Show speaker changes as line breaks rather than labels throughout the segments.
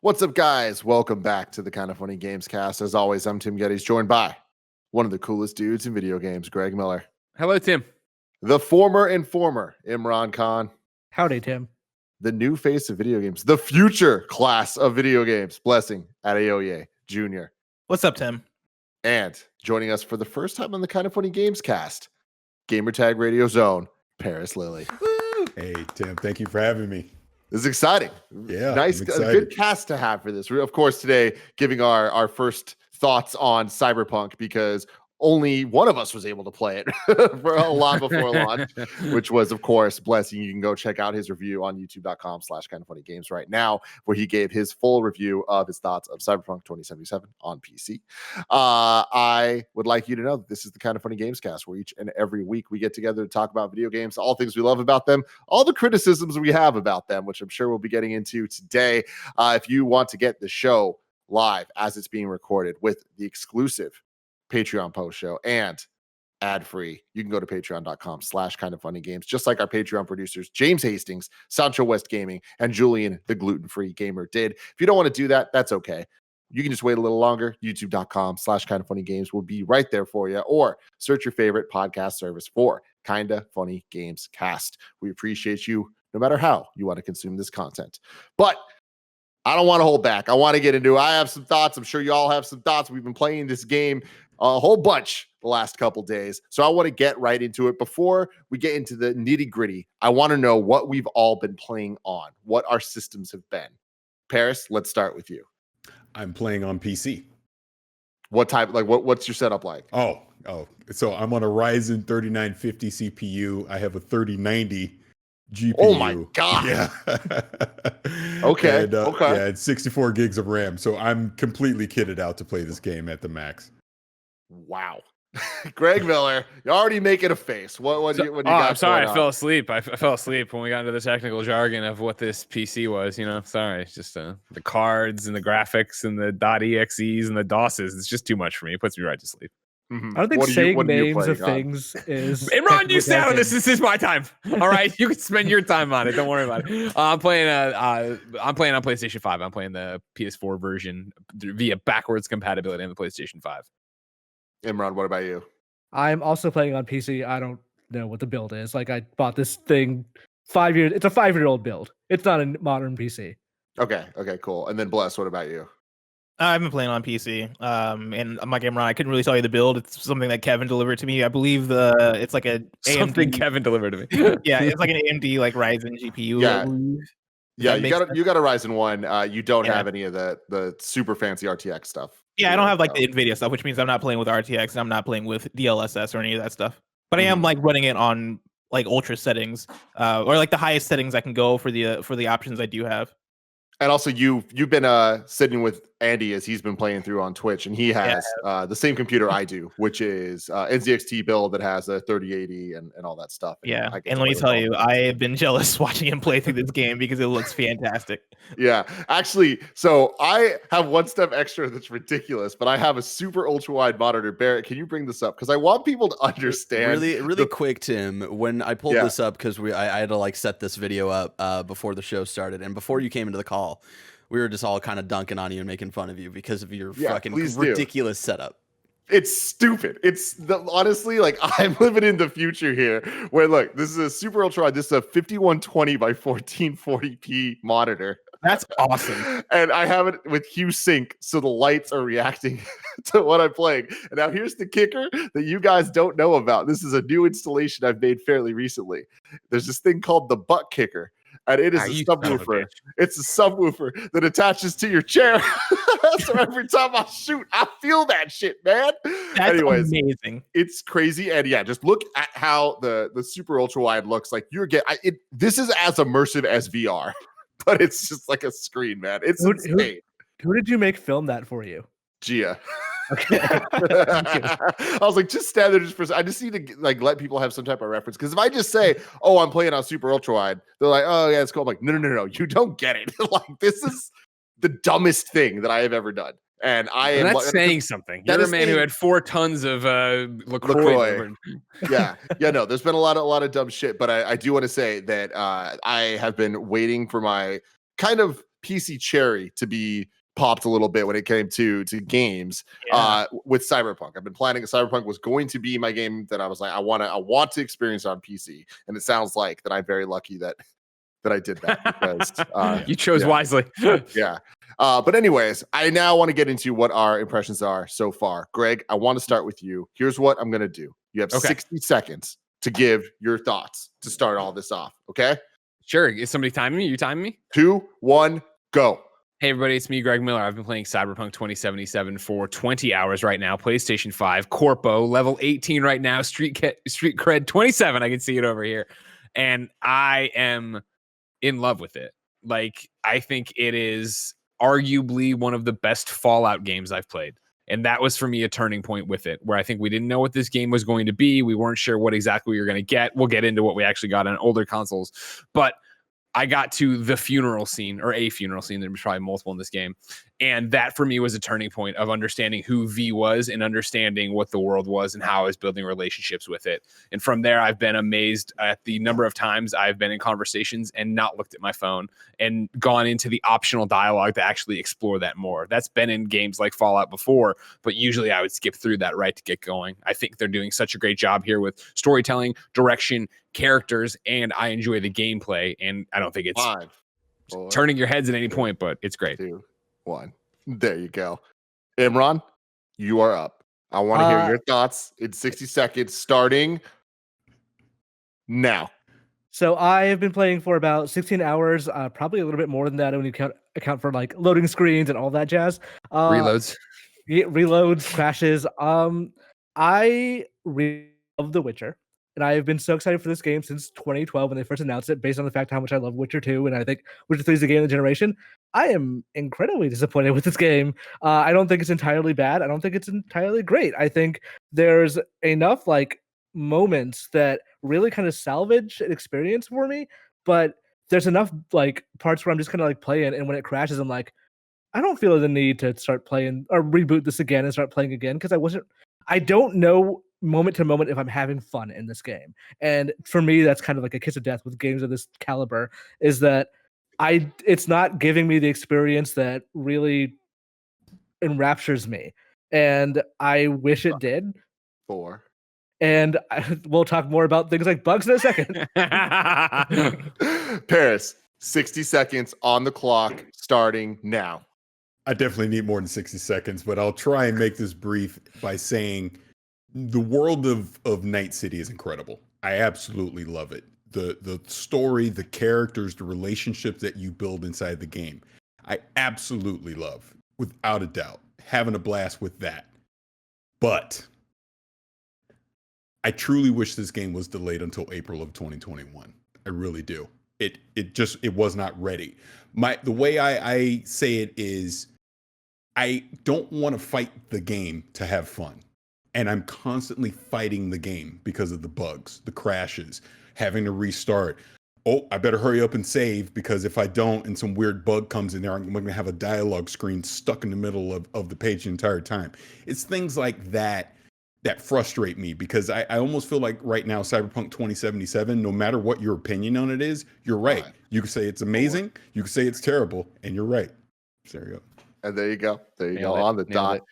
What's up, guys? Welcome back to the Kind of Funny Gamescast. As always, I'm Tim Geddes, joined by one of the coolest dudes in video games, Greg Miller.
Hello, Tim.
The former informer, Imran Khan.
Howdy, Tim.
The new face of video games, the future class of video games, Blessing Adeoye Jr.
What's up, Tim?
And joining us for the first time on the Kind of Funny Gamescast, Gamertag Radio Zone, Paris Lily.
Woo! Hey, Tim, thank you for having me.
This is exciting.
Yeah,
nice, good cast to have for this. Of course, today giving our first thoughts on Cyberpunk because only one of us was able to play it for a lot before launch, which was, of course, Blessing. You can go check out his review on youtube.com/kindoffunnygames right now, where he gave his full review of his thoughts of Cyberpunk 2077 on PC. I would like you to know that this is the Kind of Funny Gamescast, where each and every week we get together to talk about video games, all things we love about them, all the criticisms we have about them, which I'm sure we'll be getting into today. If you want to get the show live as it's being recorded with the exclusive Patreon post show and ad-free, you can go to patreon.com/kindoffunnygames, just like our Patreon producers James Hastings, Sancho West Gaming, and Julian the Gluten-Free Gamer did. If you don't want to do that, that's okay. You can just wait a little longer. youtube.com/kindoffunnygames will be right there for you, or search your favorite podcast service for Kinda Funny Games Cast. We appreciate you no matter how you want to consume this content. But I don't want to hold back. I want to get into it. I have some thoughts. I'm sure you all have some thoughts. We've been playing this game a whole bunch the last couple days. So I want to get right into it. Before we get into the nitty gritty, I want to know what we've all been playing on, what our systems have been. Paris, let's start with you.
I'm playing on PC.
What type, like what's your setup like?
Oh, so I'm on a Ryzen 3950 CPU. I have a 3090 GPU.
Oh my God.
Yeah.
Okay.
And,
okay.
Yeah, it's 64 gigs of RAM. So I'm completely kitted out to play this game at the max.
Wow. Greg Miller, you're already making a face. What do you got?
I'm sorry, I fell asleep. I fell asleep when we got into the technical jargon of what this PC was. Sorry. It's just the cards and the graphics and the .exes and the DOSes. It's just too much for me. It puts me right to sleep.
Mm-hmm.
I don't think saying names of things is.
Imran, you stay out of this. This is my time. All right, you can spend your time on it. Don't worry about it. I'm playing on PlayStation 5. I'm playing the PS4 version via backwards compatibility on the PlayStation 5.
Imran, what about you?
I'm also playing on PC. I don't know what the build is. Like, I bought this thing 5 years. It's a 5-year-old build. It's not a modern PC.
Okay, cool. And then Bless, what about you?
I've been playing on PC, and I'm like Imran. I couldn't really tell you the build. It's something that Kevin delivered to me. I believe it's like a
something
AMD.
Kevin delivered to me.
Yeah, it's like an AMD like Ryzen GPU.
Yeah, you got a Ryzen 1. You don't have any of the super fancy RTX stuff.
Yeah, I don't have like the NVIDIA stuff, which means I'm not playing with RTX and I'm not playing with DLSS or any of that stuff. But I am like running it on like ultra settings, or like the highest settings I can go for the options I do have.
And also, you've been sitting with Andy as he's been playing through on Twitch, and he has the same computer I do, which is NZXT build that has a 3080 and all that stuff.
And let me tell you, I have been jealous watching him play through this game because it looks fantastic.
Yeah, actually, so I have one step extra that's ridiculous, but I have a super ultra wide monitor. Barrett, can you bring this up? Because I want people to understand.
Really quick, Tim. When I pulled this up, because I had to like set this video up before the show started, and before you came into the call, we were just all kind of dunking on you and making fun of you because of your fucking ridiculous setup.
It's stupid. Honestly, like, I'm living in the future here where, look, this is a super ultra wide. This is a 5120 by 1440p monitor.
That's awesome.
And I have it with hue sync, so the lights are reacting to what I'm playing. And now here's the kicker that you guys don't know about. This is a new installation I've made fairly recently. There's this thing called the butt kicker. And it is a subwoofer. It's a subwoofer that attaches to your chair. So every time I shoot, I feel that shit, man.
That's amazing.
It's crazy. And yeah, just look at how the super ultra wide looks. Like this is as immersive as VR, but it's just like a screen, man. It's insane.
Who did you make film that for you?
Gia.
Okay.
I was like, just stand there I just need to like let people have some type of reference. Because if I just say, oh, I'm playing on super ultra wide, they're like, oh yeah, it's cool. I'm like, no, you don't get it. Like, this is the dumbest thing that I have ever done. And
that's saying something. You're a man who had 4 tons of LaCroix. No, there's been a lot of dumb shit. But I do want to say that I have been waiting for my kind of
PC cherry to be popped a little bit when it came to games with Cyberpunk. I've been planning Cyberpunk was going to be my game that I was like, I want to experience it on PC. And it sounds like that I'm very lucky that I did that because
you chose wisely.
But anyways, I now want to get into what our impressions are so far. Greg, I want to start with you. Here's what I'm going to do. You have 60 seconds to give your thoughts to start all this off. Okay?
Sure. Is somebody timing me? You timing me?
2, 1, go.
Hey, everybody, it's me, Greg Miller. I've been playing Cyberpunk 2077 for 20 hours right now. PlayStation 5, Corpo, level 18 right now, street cred 27. I can see it over here. And I am in love with it. Like, I think it is arguably one of the best Fallout games I've played. And that was for me a turning point with it, where I think we didn't know what this game was going to be. We weren't sure what exactly we were going to get. We'll get into what we actually got on older consoles. But I got to the funeral scene, or a funeral scene. There's probably multiple in this game. And that for me was a turning point of understanding who V was and understanding what the world was and how I was building relationships with it. And from there, I've been amazed at the number of times I've been in conversations and not looked at my phone and gone into the optional dialogue to actually explore that more. That's been in games like Fallout before, but usually I would skip through that right to get going. I think they're doing such a great job here with storytelling, direction, characters, and I enjoy the gameplay. And I don't think it's
5, 4,
turning your heads at any point, but it's great.
2, 1. There you go. Imran, you are up. I want to hear your thoughts in 60 seconds, starting now.
So I have been playing for about 16 hours, probably a little bit more than that when you account for like loading screens and all that jazz.
Reloads.
Reloads, crashes. I really love The Witcher. And I have been so excited for this game since 2012 when they first announced it, based on the fact how much I love Witcher 2, and I think Witcher 3 is the game of the generation. I am incredibly disappointed with this game. I don't think it's entirely bad. I don't think it's entirely great. I think there's enough like moments that really kind of salvage an experience for me, but there's enough like parts where I'm just kind of like playing, and when it crashes, I'm like, I don't feel the need to start playing or reboot this again and start playing again because I don't know moment to moment if I'm having fun in this game. And for me, that's kind of like a kiss of death with games of this caliber, is that it's not giving me the experience that really enraptures me. And I wish it did.
4.
And we'll talk more about things like bugs in a second.
Paris, 60 seconds on the clock, starting now.
I definitely need more than 60 seconds, but I'll try and make this brief by saying the world of Night City is incredible. I absolutely love it. The story, the characters, the relationships that you build inside the game, I absolutely love, without a doubt. Having a blast with that. But I truly wish this game was delayed until April of 2021. I really do. It was not ready. The way I say it is, I don't want to fight the game to have fun. And I'm constantly fighting the game because of the bugs, the crashes, having to restart. Oh, I better hurry up and save, because if I don't and some weird bug comes in there, I'm going to have a dialogue screen stuck in the middle of the page the entire time. It's things like that frustrate me, because I almost feel like right now, Cyberpunk 2077, no matter what your opinion on it is, you're right. You can say it's amazing, you can say it's terrible, and you're right. There you go.
And there you go. There you
Nailed
go
it.
on the
Nailed
dot.
it.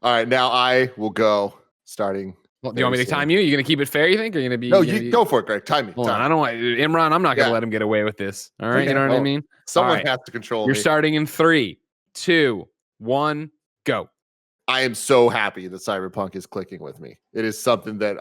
All right, now I will go starting.
Well, do you want me to time you? You going to keep it fair, you think? Or you going to be...
No, you go for it, Greg. Time me.
Hold on. I don't want... Imran, I'm not going to let him get away with this. All right?
Okay,
You know what I mean?
Someone
right.
has to control
You're
me.
starting in 3, 2, 1, go.
I am so happy that Cyberpunk is clicking with me. It is something that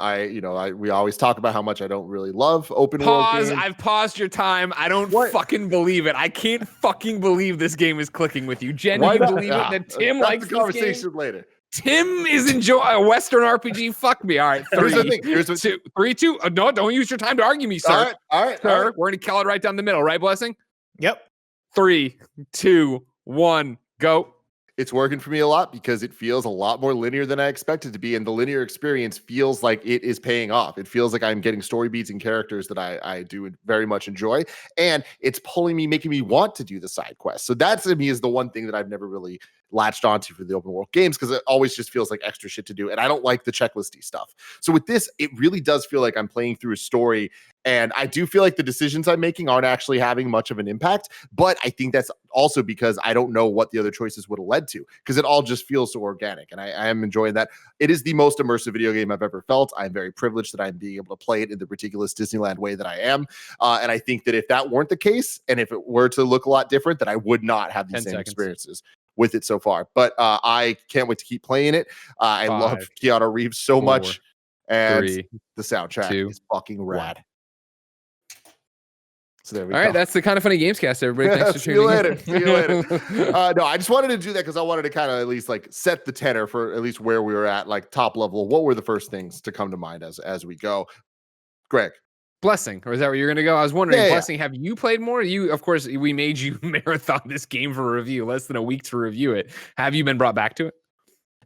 we always talk about how much I don't really love open world games.
I've paused your time. I don't fucking believe it. I can't fucking believe this game is clicking with you. Jen, you believe it that Tim likes
the conversation later.
Tim is enjoying a Western RPG. Fuck me. All right. 3,
Here's the thing.
3, 2. No, don't use your time to argue me, sir.
All right.
Sir, we're going to kill it right down the middle. Right, Blessing?
Yep.
3, 2, 1, go.
It's working for me a lot because it feels a lot more linear than I expected to be. And the linear experience feels like it is paying off. It feels like I'm getting story beats and characters that I do very much enjoy. And it's pulling me, making me want to do the side quest. So that to me is the one thing that I've never really latched onto for the open world games, because it always just feels like extra shit to do. And I don't like the checklisty stuff. So with this, it really does feel like I'm playing through a story. And I do feel like the decisions I'm making aren't actually having much of an impact. But I think that's also because I don't know what the other choices would have led to, because it all just feels so organic. And I am enjoying that. It is the most immersive video game I've ever felt. I'm very privileged that I'm being able to play it in the ridiculous Disneyland way that I am. And I think that if that weren't the case, and if it were to look a lot different, that I would not have these same experiences with it so far. But I can't wait to keep playing it. I love Keanu Reeves so much. And the soundtrack is fucking rad. So there we go.
All right, that's the Kind of Funny Gamescast, everybody. Thanks for
See you
tuning
later. See you later. No, I just wanted to do that because I wanted to kind of at least like set the tenor for at least where we were at, like top level. What were the first things to come to mind as we go? Greg.
Blessing, or is that where you're going to go? I was wondering, Blessing, have you played more? You, of course, we made you marathon this game for review, less than a week to review it. Have you been brought back to it?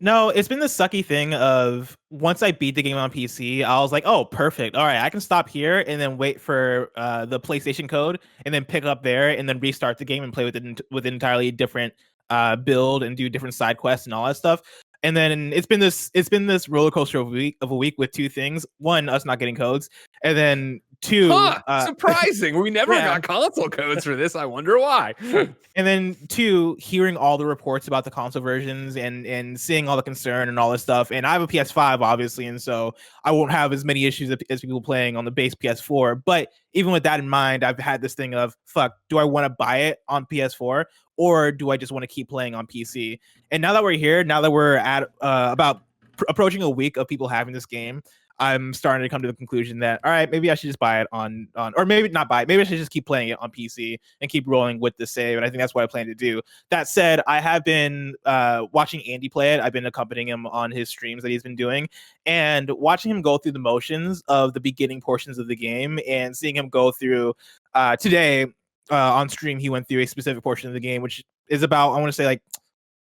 No, it's been the sucky thing of once I beat the game on PC, I was like, oh, perfect. All right, I can stop here and then wait for the PlayStation code and then pick up there and then restart the game and play with an entirely different build and do different side quests and all that stuff. And then it's been this roller coaster of a week with two things. One, us not getting codes, and then two,
surprising. We never got console codes for this. I wonder why.
And then two, hearing all the reports about the console versions and seeing all the concern and all this stuff. And I have a PS5, obviously, and so I won't have as many issues as people playing on the base PS4. But even with that in mind, I've had this thing of, fuck, do I want to buy it on PS4? Or do I just want to keep playing on PC? And now that we're here, now that we're at about approaching a week of people having this game, I'm starting to come to the conclusion that, all right, maybe I should just buy it on or maybe not buy it. Maybe I should just keep playing it on PC and keep rolling with the save. And I think that's what I plan to do. That said, I have been watching Andy play it. I've been accompanying him on his streams that he's been doing, and watching him go through the motions of the beginning portions of the game and seeing him go through today. On stream, he went through a specific portion of the game, which is about, I want to say, like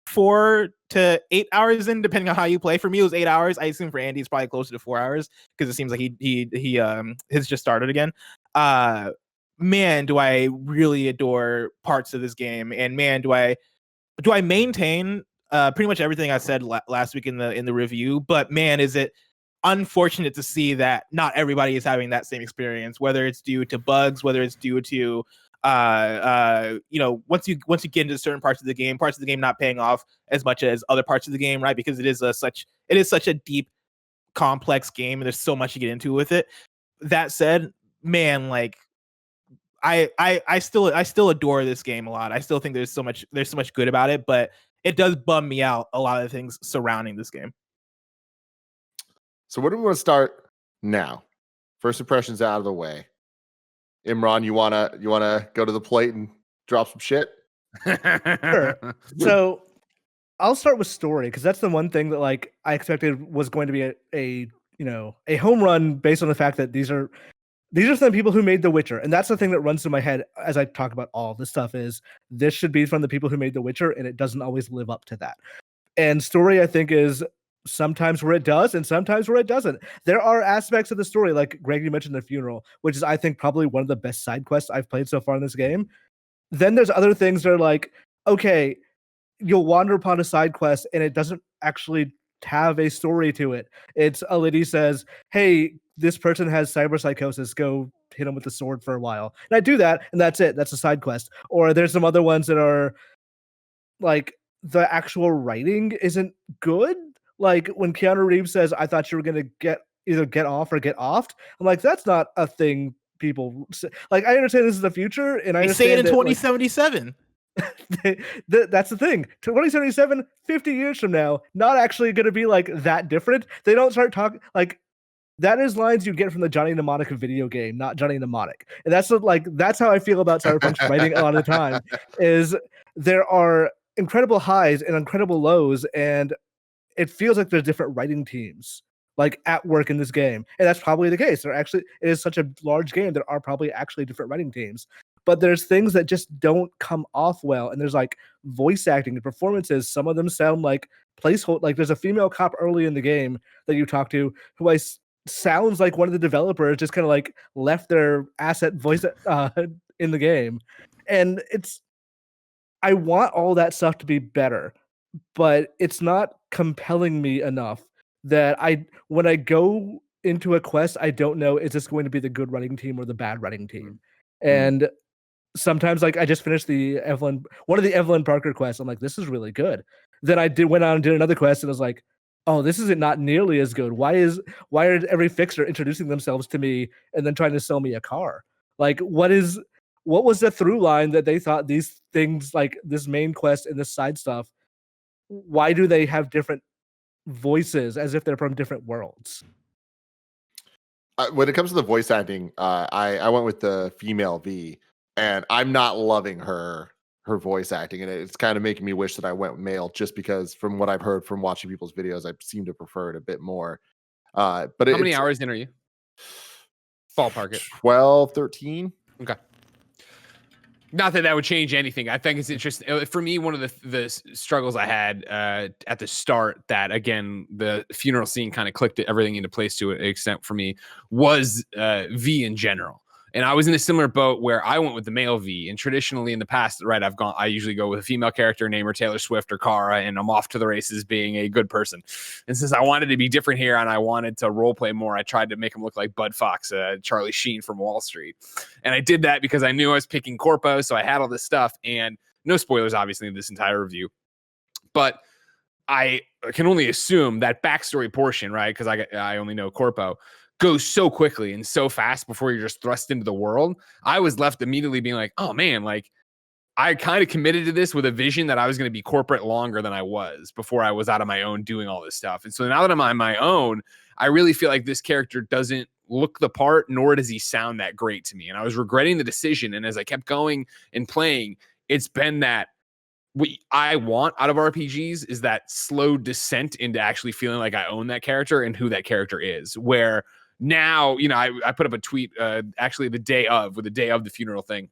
4 to 8 hours in, depending on how you play. For me, it was 8 hours. I assume for Andy, it's probably closer to 4 hours because it seems like he has just started again. Man, do I really adore parts of this game, and man, do I maintain pretty much everything I said last week in the review. But man, is it unfortunate to see that not everybody is having that same experience, whether it's due to bugs, whether it's due to once you get into certain parts of the game not paying off as much as other parts of the game, right? Because it is such a deep, complex game, and there's so much to get into with it. That said, man, like I still adore this game a lot. I still think there's so much good about it, but it does bum me out a lot of the things surrounding this game.
So where do we want to start now? First impressions out of the way. Imran, you wanna go to the plate and drop some shit?
Sure. So I'll start with story, because that's the one thing that like I expected was going to be a home run based on the fact that these are some people who made The Witcher, and that's the thing that runs through my head as I talk about all this stuff. Is this should be from the people who made The Witcher, and it doesn't always live up to that. And story, I think, is sometimes where it does and sometimes where it doesn't. There are aspects of the story, like Greg, you mentioned the funeral, which is, I think, probably one of the best side quests I've played so far in this game. Then there's other things that are like, okay, you'll wander upon a side quest and it doesn't actually have a story to it. It's a lady says, hey, this person has cyberpsychosis, go hit him with the sword for a while. And I do that, and that's it. That's a side quest. Or there's some other ones that are like, the actual writing isn't good. Like when Keanu Reeves says, I thought you were going to either get off or get offed. I'm like, that's not a thing people say. Like, I understand this is the future, and I
say it in 2077.
That's the thing. 2077, 50 years from now, not actually going to be like that different. They don't start talking like that. Is lines you get from the Johnny Mnemonic video game, not Johnny Mnemonic. And that's how I feel about Cyberpunk's writing a lot of the time. Is there are incredible highs and incredible lows, and it feels like there's different writing teams like at work in this game. And that's probably the case. It is such a large game. There are probably actually different writing teams, but there's things that just don't come off well. And there's like voice acting and performances. Some of them sound like placeholder. Like there's a female cop early in the game that you talk to who sounds like one of the developers just kind of like left their asset voice in the game. And I want all that stuff to be better. but it's not compelling me enough that when I go into a quest, I don't know, is this going to be the good running team or the bad running team? And sometimes, like, I just finished one of the Evelyn Parker quests. I'm like, this is really good. Then went on and did another quest and was like, oh, this is not nearly as good. Why are every fixer introducing themselves to me and then trying to sell me a car? Like, what was the through line that they thought these things, like this main quest and this side stuff, why do they have different voices as if they're from different worlds?
When it comes to the voice acting, I went with the female V, and I'm not loving her voice acting, and it's kind of making me wish that I went with male, just because from what I've heard from watching people's videos, I seem to prefer it a bit more. But
how many hours in are you? Ballpark it.
12, 13.
Okay. Not that would change anything. I think it's interesting. For me, one of the struggles I had at the start, that again, the funeral scene kind of clicked everything into place to an extent for me, was V in general. And I was in a similar boat where I went with the male V. And traditionally in the past, right, I usually go with a female character, name her Taylor Swift or Kara, and I'm off to the races being a good person. And since I wanted to be different here and I wanted to role play more, I tried to make him look like Bud Fox, Charlie Sheen from Wall Street. And I did that because I knew I was picking Corpo, so I had all this stuff. And no spoilers, obviously, in this entire review. But I can only assume that backstory portion, right, because I only know Corpo, goes so quickly and so fast before you're just thrust into the world. I was left immediately being like, oh man, like I kind of committed to this with a vision that I was going to be corporate longer than I was before I was out on my own doing all this stuff. And so now that I'm on my own, I really feel like this character doesn't look the part, nor does he sound that great to me. And I was regretting the decision. And as I kept going and playing, it's been that what I want out of RPGs is that slow descent into actually feeling like I own that character and who that character is, where now, I put up a tweet actually the day of the funeral thing,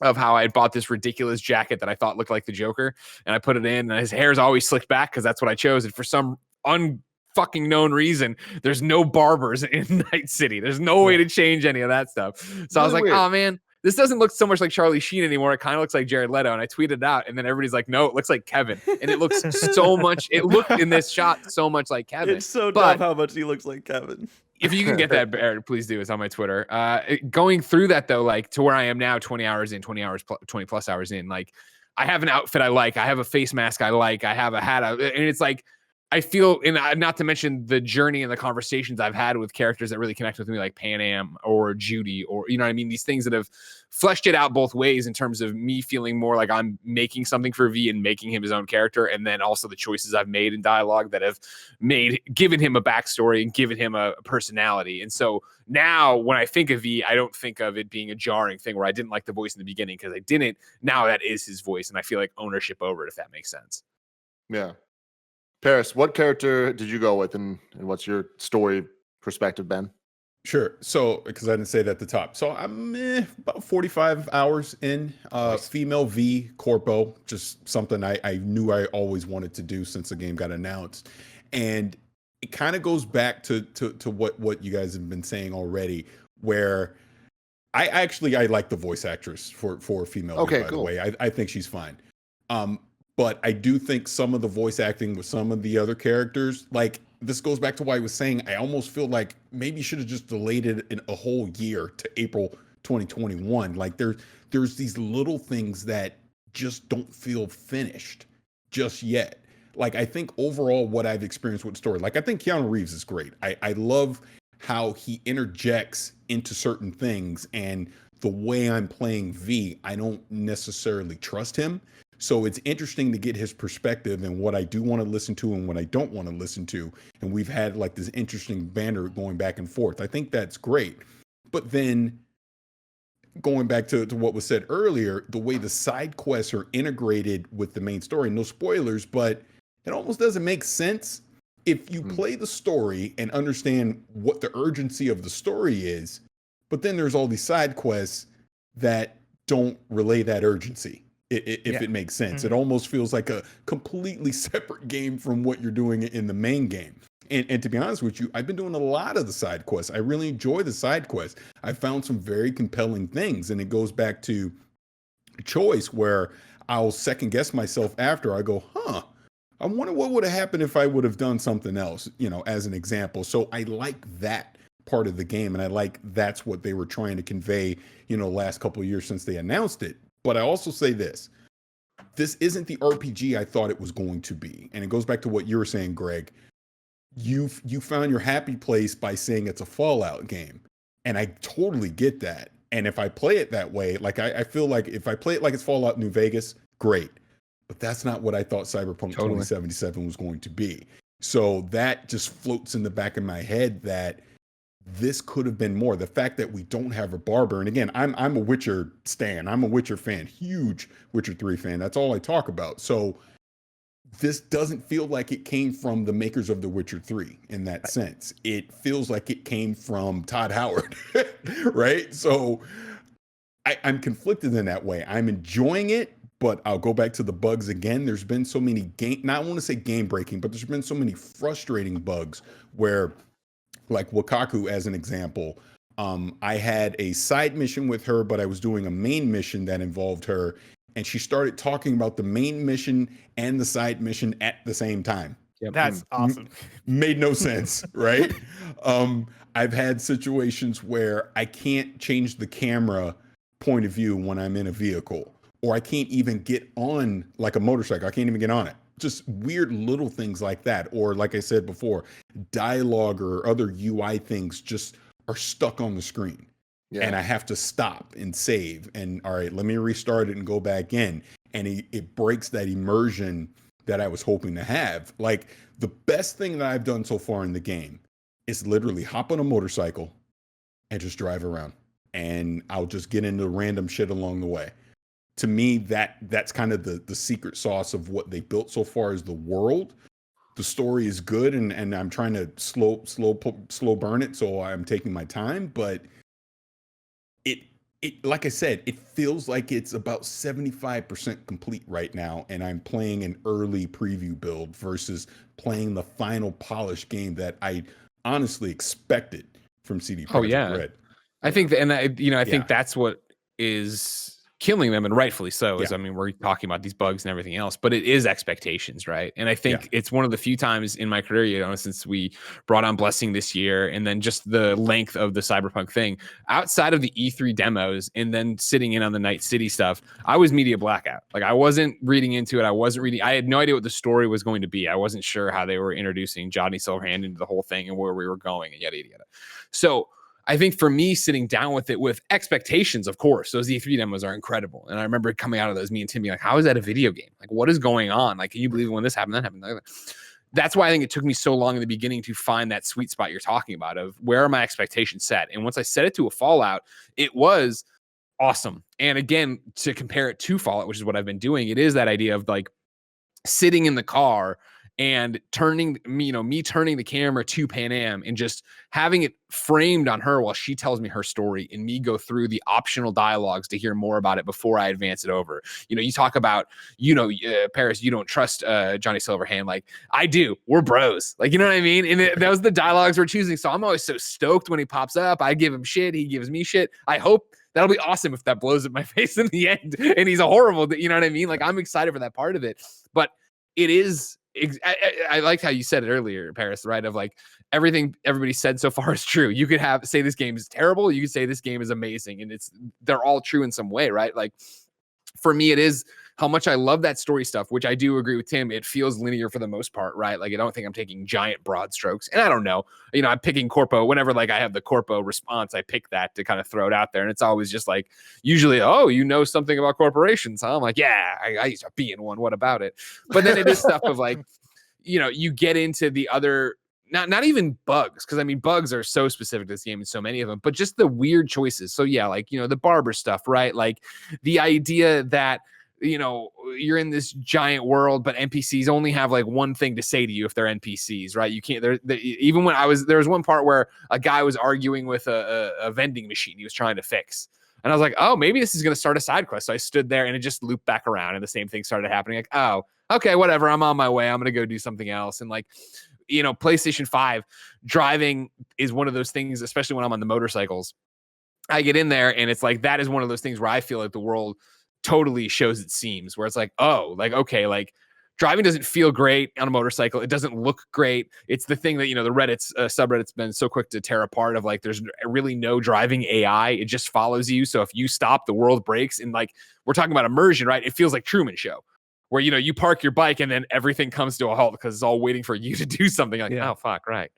of how I had bought this ridiculous jacket that I thought looked like the Joker, and I put it in, and his hair is always slicked back because that's what I chose. And for some unfucking known reason, there's no barbers in Night City. There's no way to change any of that stuff. So I was like, weird. Oh man, this doesn't look so much like Charlie Sheen anymore. It kind of looks like Jared Leto. And I tweeted it out, and then everybody's like, no, it looks like Kevin. And it looks so much, it looked in this shot so much like Kevin.
It's so dumb how much he looks like Kevin.
If you can get that, Barrett, please do. It's on my Twitter. Going through that though, like to where I am now, 20 plus hours in, like I have an outfit I like. I have a face mask I like. I have a hat. And it's like, I feel, and not to mention the journey and the conversations I've had with characters that really connect with me, like Pan Am or Judy, or, you know what I mean? These things that have fleshed it out both ways in terms of me feeling more like I'm making something for V and making him his own character. And then also the choices I've made in dialogue that have given him a backstory and given him a personality. And so now when I think of V, I don't think of it being a jarring thing where I didn't like the voice in the beginning because I didn't. Now that is his voice. And I feel like ownership over it, if that makes sense.
Yeah. Paris, what character did you go with, and what's your story perspective, Ben?
Sure. So, because I didn't say it at the top. So I'm about 45 hours in.
Nice.
Female V, Corpo, just something I knew I always wanted to do since the game got announced. And it kind of goes back to what you guys have been saying already, where I like the voice actress for female V, by the way. I think she's fine. But I do think some of the voice acting with some of the other characters, like this goes back to what I was saying. I almost feel like maybe you should have just delayed it in a whole year to April 2021. Like there's these little things that just don't feel finished just yet. Like I think overall what I've experienced with the story, like I think Keanu Reeves is great. I love how he interjects into certain things, and the way I'm playing V, I don't necessarily trust him. So it's interesting to get his perspective and what I do want to listen to and what I don't want to listen to. And we've had like this interesting banter going back and forth. I think that's great. But then going back to what was said earlier, the way the side quests are integrated with the main story, no spoilers, but it almost doesn't make sense. If you play the story and understand what the urgency of the story is, but then there's all these side quests that don't relay that urgency. If it makes sense. It almost feels like a completely separate game from what you're doing in the main game. And to be honest with you, I've been doing a lot of the side quests. I really enjoy the side quests. I found some very compelling things, and it goes back to choice where I'll second guess myself after. I go, I wonder what would have happened if I would have done something else, as an example. So I like that part of the game, and I like that's what they were trying to convey, last couple of years since they announced it. But I also say this isn't the RPG I thought it was going to be. And it goes back to what you were saying, Greg. You found your happy place by saying it's a Fallout game. And I totally get that. And if I play it that way, like I feel like if I play it like it's Fallout New Vegas, great. But that's not what I thought Cyberpunk 2077 was going to be. So that just floats in the back of my head that this could have been more. The fact that we don't have a barber, and again, I'm a Witcher stan. I'm a Witcher fan, huge Witcher 3 fan. That's all I talk about. So this doesn't feel like it came from the makers of The Witcher 3 in that sense. It feels like it came from Todd Howard, right? So I'm conflicted in that way. I'm enjoying it, but I'll go back to the bugs again. There's been so many not I want to say game breaking, but there's been so many frustrating bugs where, like Wakaku as an example, I had a side mission with her, but I was doing a main mission that involved her, and she started talking about the main mission and the side mission at the same time.
Yep. That's awesome.
Made no sense, right? I've had situations where I can't change the camera point of view when I'm in a vehicle, or I can't even get on like a motorcycle. I can't even get on it. Just weird little things like that. Or like I said before, dialogue or other UI things just are stuck on the screen. Yeah. And I have to stop and save. And all right, let me restart it and go back in. And it breaks that immersion that I was hoping to have. Like the best thing that I've done so far in the game is literally hop on a motorcycle and just drive around. And I'll just get into random shit along the way. To me, that's kind of the secret sauce of what they built so far is the world. The story is good, and I'm trying to slow burn it, so I'm taking my time. But it like I said, it feels like it's about 75% complete right now, and I'm playing an early preview build versus playing the final polished game that I honestly expected from CD Projekt Red.
I think I think that's what is killing them, and rightfully so. Is I mean, we're talking about these bugs and everything else, but it is expectations, right? And I think it's one of the few times in my career, since we brought on Blessing this year, and then just the length of the Cyberpunk thing, outside of the E3 demos, and then sitting in on the Night City stuff, I was media blackout. Like I wasn't reading into it. I had no idea what the story was going to be. I wasn't sure how they were introducing Johnny Silverhand into the whole thing and where we were going and yada yada yada. So I think for me, sitting down with it with expectations, of course, those E3 demos are incredible. And I remember coming out of those, me and Tim being like, how is that a video game? Like, what is going on? Like, can you believe when this happened, that happened? That's why I think it took me so long in the beginning to find that sweet spot you're talking about of where are my expectations set? And once I set it to a Fallout, it was awesome. And again, to compare it to Fallout, which is what I've been doing, it is that idea of like sitting in the car and turning the camera to Pan Am and just having it framed on her while she tells me her story and me go through the optional dialogues to hear more about it before I advance it over. You talk about, Paris, you don't trust Johnny Silverhand. Like I do, we're bros. Like, you know what I mean? And that was the dialogues we're choosing. So I'm always so stoked when he pops up. I give him shit. He gives me shit. I hope that'll be awesome if that blows up my face in the end and he's a horrible, you know what I mean? Like I'm excited for that part of it, but it is, I liked how you said it earlier, Paris, right? Of like everything everybody said so far is true. You could say this game is terrible. You could say this game is amazing, and they're all true in some way, right? Like for me, it is how much I love that story stuff, which I do agree with Tim. It feels linear for the most part, right? Like I don't think I'm taking giant broad strokes, and I don't know. I'm picking Corpo whenever like I have the Corpo response. I pick that to kind of throw it out there, and it's always just like usually, something about corporations, huh? I'm like, yeah, I used to be in one. What about it? But then it is stuff of like, you get into the other. Not even bugs, because I mean bugs are so specific to this game and so many of them, but just the weird choices. So yeah, like the barber stuff, right? Like the idea that you're in this giant world, but NPCs only have like one thing to say to you if they're NPCs, right? You can't. Even when there was one part where a guy was arguing with a vending machine he was trying to fix. And I was like, oh, maybe this is going to start a side quest. So I stood there and it just looped back around and the same thing started happening. Like, oh, okay, whatever. I'm on my way. I'm going to go do something else. And like, PlayStation 5 driving is one of those things, especially when I'm on the motorcycles. I get in there and it's like, that is one of those things where I feel like the world totally shows its seams, where it's like, oh, like, okay, like driving doesn't feel great on a motorcycle. It doesn't look great. It's the thing that, the Reddit's subreddit's been so quick to tear apart of like, there's really no driving AI. It just follows you. So if you stop, the world breaks. And like, we're talking about immersion, right? It feels like Truman Show, where, you park your bike and then everything comes to a halt because it's all waiting for you to do something. Like, oh, fuck, right.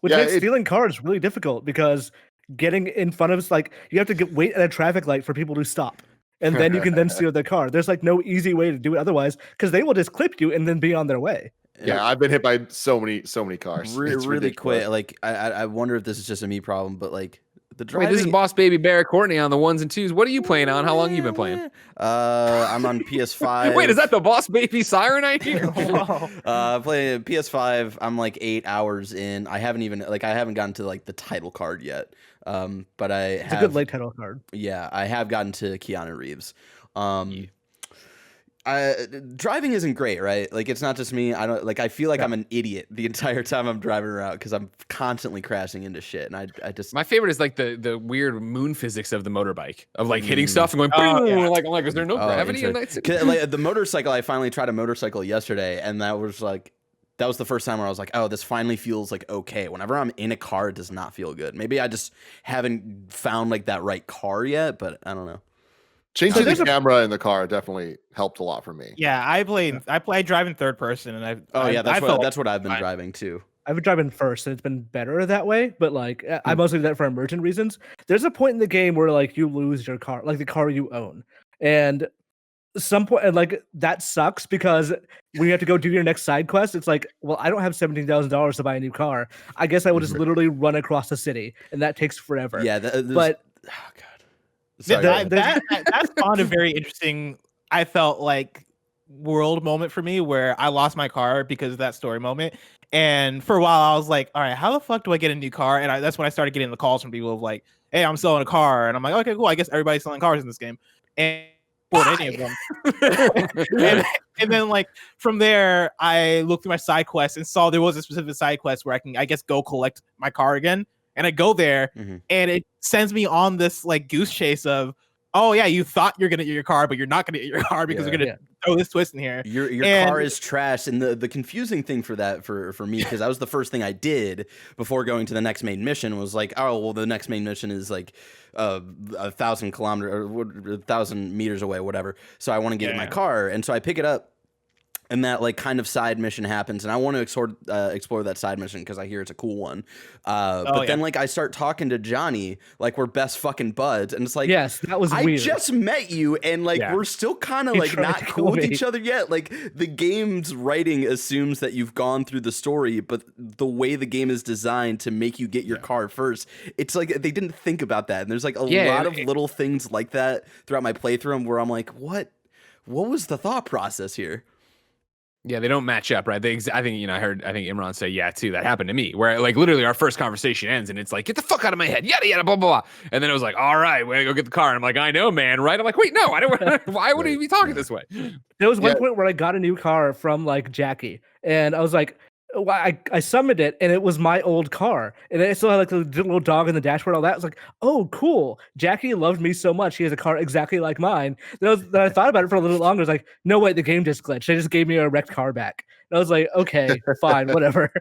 Which makes stealing cars really difficult because getting in front of us, like, you have to wait at a traffic light for people to stop. And then you can then steal their car. There's like no easy way to do it otherwise, because they will just clip you and then be on their way.
Yeah, I've been hit by so many cars. It's
really quick. Like, I wonder if this is just a me problem, but like the driving.
Wait, this is Boss Baby Barrett Courtney on the 1s and 2s. What are you playing on? How long you been playing?
I'm on PS5.
Wait, is that the Boss Baby siren I hear?
Playing PS5. I'm like 8 hours in. I haven't gotten to like the title card yet. But it's
a good late title card.
Yeah, I have gotten to Keanu Reeves. Driving isn't great, right? Like, it's not just me. I feel like I'm an idiot the entire time I'm driving around because I'm constantly crashing into shit. And I just
my favorite is like the weird moon physics of the motorbike of like hitting stuff and going boom. Like, is there no gravity in that?
Like the motorcycle, I finally tried a motorcycle yesterday, and that was the first time where I was like, oh, this finally feels like okay. Whenever I'm in a car, it does not feel good. Maybe I just haven't found like that right car yet, but I don't know.
Changing the camera in the car definitely helped a lot for me.
Yeah, I drive in third person, and
that's what I've been driving too.
I've been driving first, and it's been better that way. But like, I mostly do that for emergent reasons. There's a point in the game where like you lose your car, like the car you own, and some point, and like that sucks because when you have to go do your next side quest, it's like, well, I don't have $17,000 to buy a new car. I guess I will just literally run across the city, and that takes forever.
Yeah,
but
oh god.
Sorry, that spawned a very interesting, I felt like, world moment for me where I lost my car because of that story moment. And for a while, I was like, all right, how the fuck do I get a new car? And that's when I started getting the calls from people of like, hey, I'm selling a car. And I'm like, okay, cool. I guess everybody's selling cars in this game. And any of them. and then like from there, I looked through my side quests and saw there was a specific side quest where I can, I guess, go collect my car again. And I go there, and it sends me on this like goose chase of, oh yeah, you thought you're gonna get your car, but you're not gonna get your car because you're gonna throw this twist in here.
Your car is trash, and the confusing thing for that for me, because that was the first thing I did before going to the next main mission, was like, oh well, the next main mission is like 1,000 kilometers or 1,000 meters away, whatever. So I want to get in my car, and so I pick it up. And that like kind of side mission happens, and I want to explore that side mission because I hear it's a cool one. But then like I start talking to Johnny, like we're best fucking buds, and it's like,
yes, that was weird.
I just met you, and like we're still kind of like not cool with each other yet. Like the game's writing assumes that you've gone through the story, but the way the game is designed to make you get your car first, it's like they didn't think about that. And there's like a lot of little things like that throughout my playthrough where I'm like, what was the thought process here?
Yeah, they don't match up, right? I think I think Imran say, yeah, too. That happened to me, where like literally our first conversation ends, and it's like, get the fuck out of my head, yada yada, blah blah blah. And then it was like, all right, we're gonna go get the car. And I'm like, I know, man, right? I'm like, wait, no, I don't. Why would he be talking this way?
There was one point where I got a new car from like Jackie, and I was like, I summoned it, and it was my old car, and it still had like the little dog in the dashboard. All that I was like, oh, cool. Jackie loved me so much; he has a car exactly like mine. Then I thought about it for a little longer. I was like, no, wait, the game just glitched. They just gave me a wrecked car back. And I was like, okay, fine, whatever.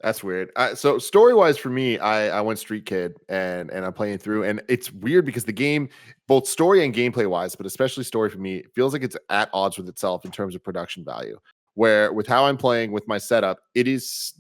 That's weird. So story-wise for me, I went Street Kid and I'm playing through, and it's weird because the game, both story and gameplay-wise, but especially story for me, feels like it's at odds with itself in terms of production value. Where with how I'm playing with my setup, it is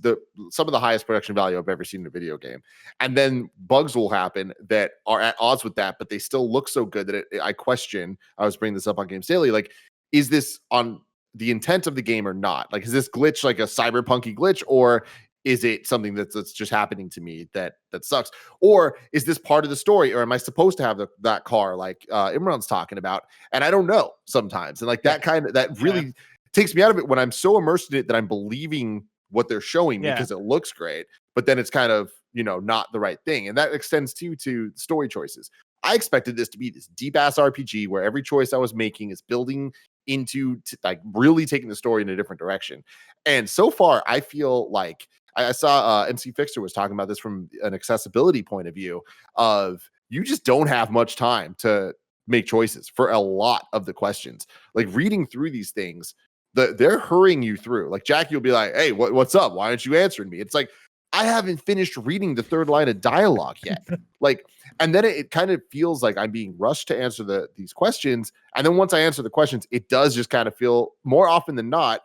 some of the highest production value I've ever seen in a video game. And then bugs will happen that are at odds with that, but they still look so good that I question. I was bringing this up on Games Daily. Like, is this on the intent of the game or not? Like, is this glitch like a cyberpunky glitch, or is it something that's just happening to me that sucks? Or is this part of the story, or am I supposed to have that car like Imran's talking about? And I don't know sometimes. And like that really takes me out of it when I'm so immersed in it that I'm believing what they're showing me because it looks great, but then it's kind of, not the right thing. And that extends to story choices. I expected this to be this deep ass RPG where every choice I was making is building into like really taking the story in a different direction. And so far, I feel like I saw MC Fixer was talking about this from an accessibility point of view of you just don't have much time to make choices for a lot of the questions. Like reading through these things, they're hurrying you through. Like Jackie will be like, "Hey, what's up? Why aren't you answering me?" It's like, I haven't finished reading the third line of dialogue yet. Like, and then it kind of feels like I'm being rushed to answer these questions. And then once I answer the questions, it does just kind of feel, more often than not,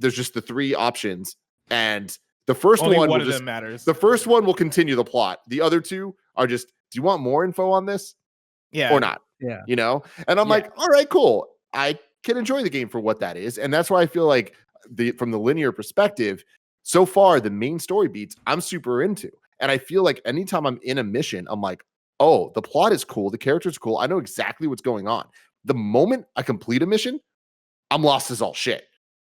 there's just the 3 options. And the first
Only
one
of
will just,
them matters.
the first one will continue the plot. The other 2 are just, do you want more info on this?
Yeah.
Or not?
Yeah.
You know? And I'm like, all right, cool. I can enjoy the game for what that is. And that's why I feel like from the linear perspective, so far, the main story beats I'm super into. And I feel like anytime I'm in a mission, I'm like, oh, the plot is cool. The character's cool. I know exactly what's going on. The moment I complete a mission, I'm lost as all shit.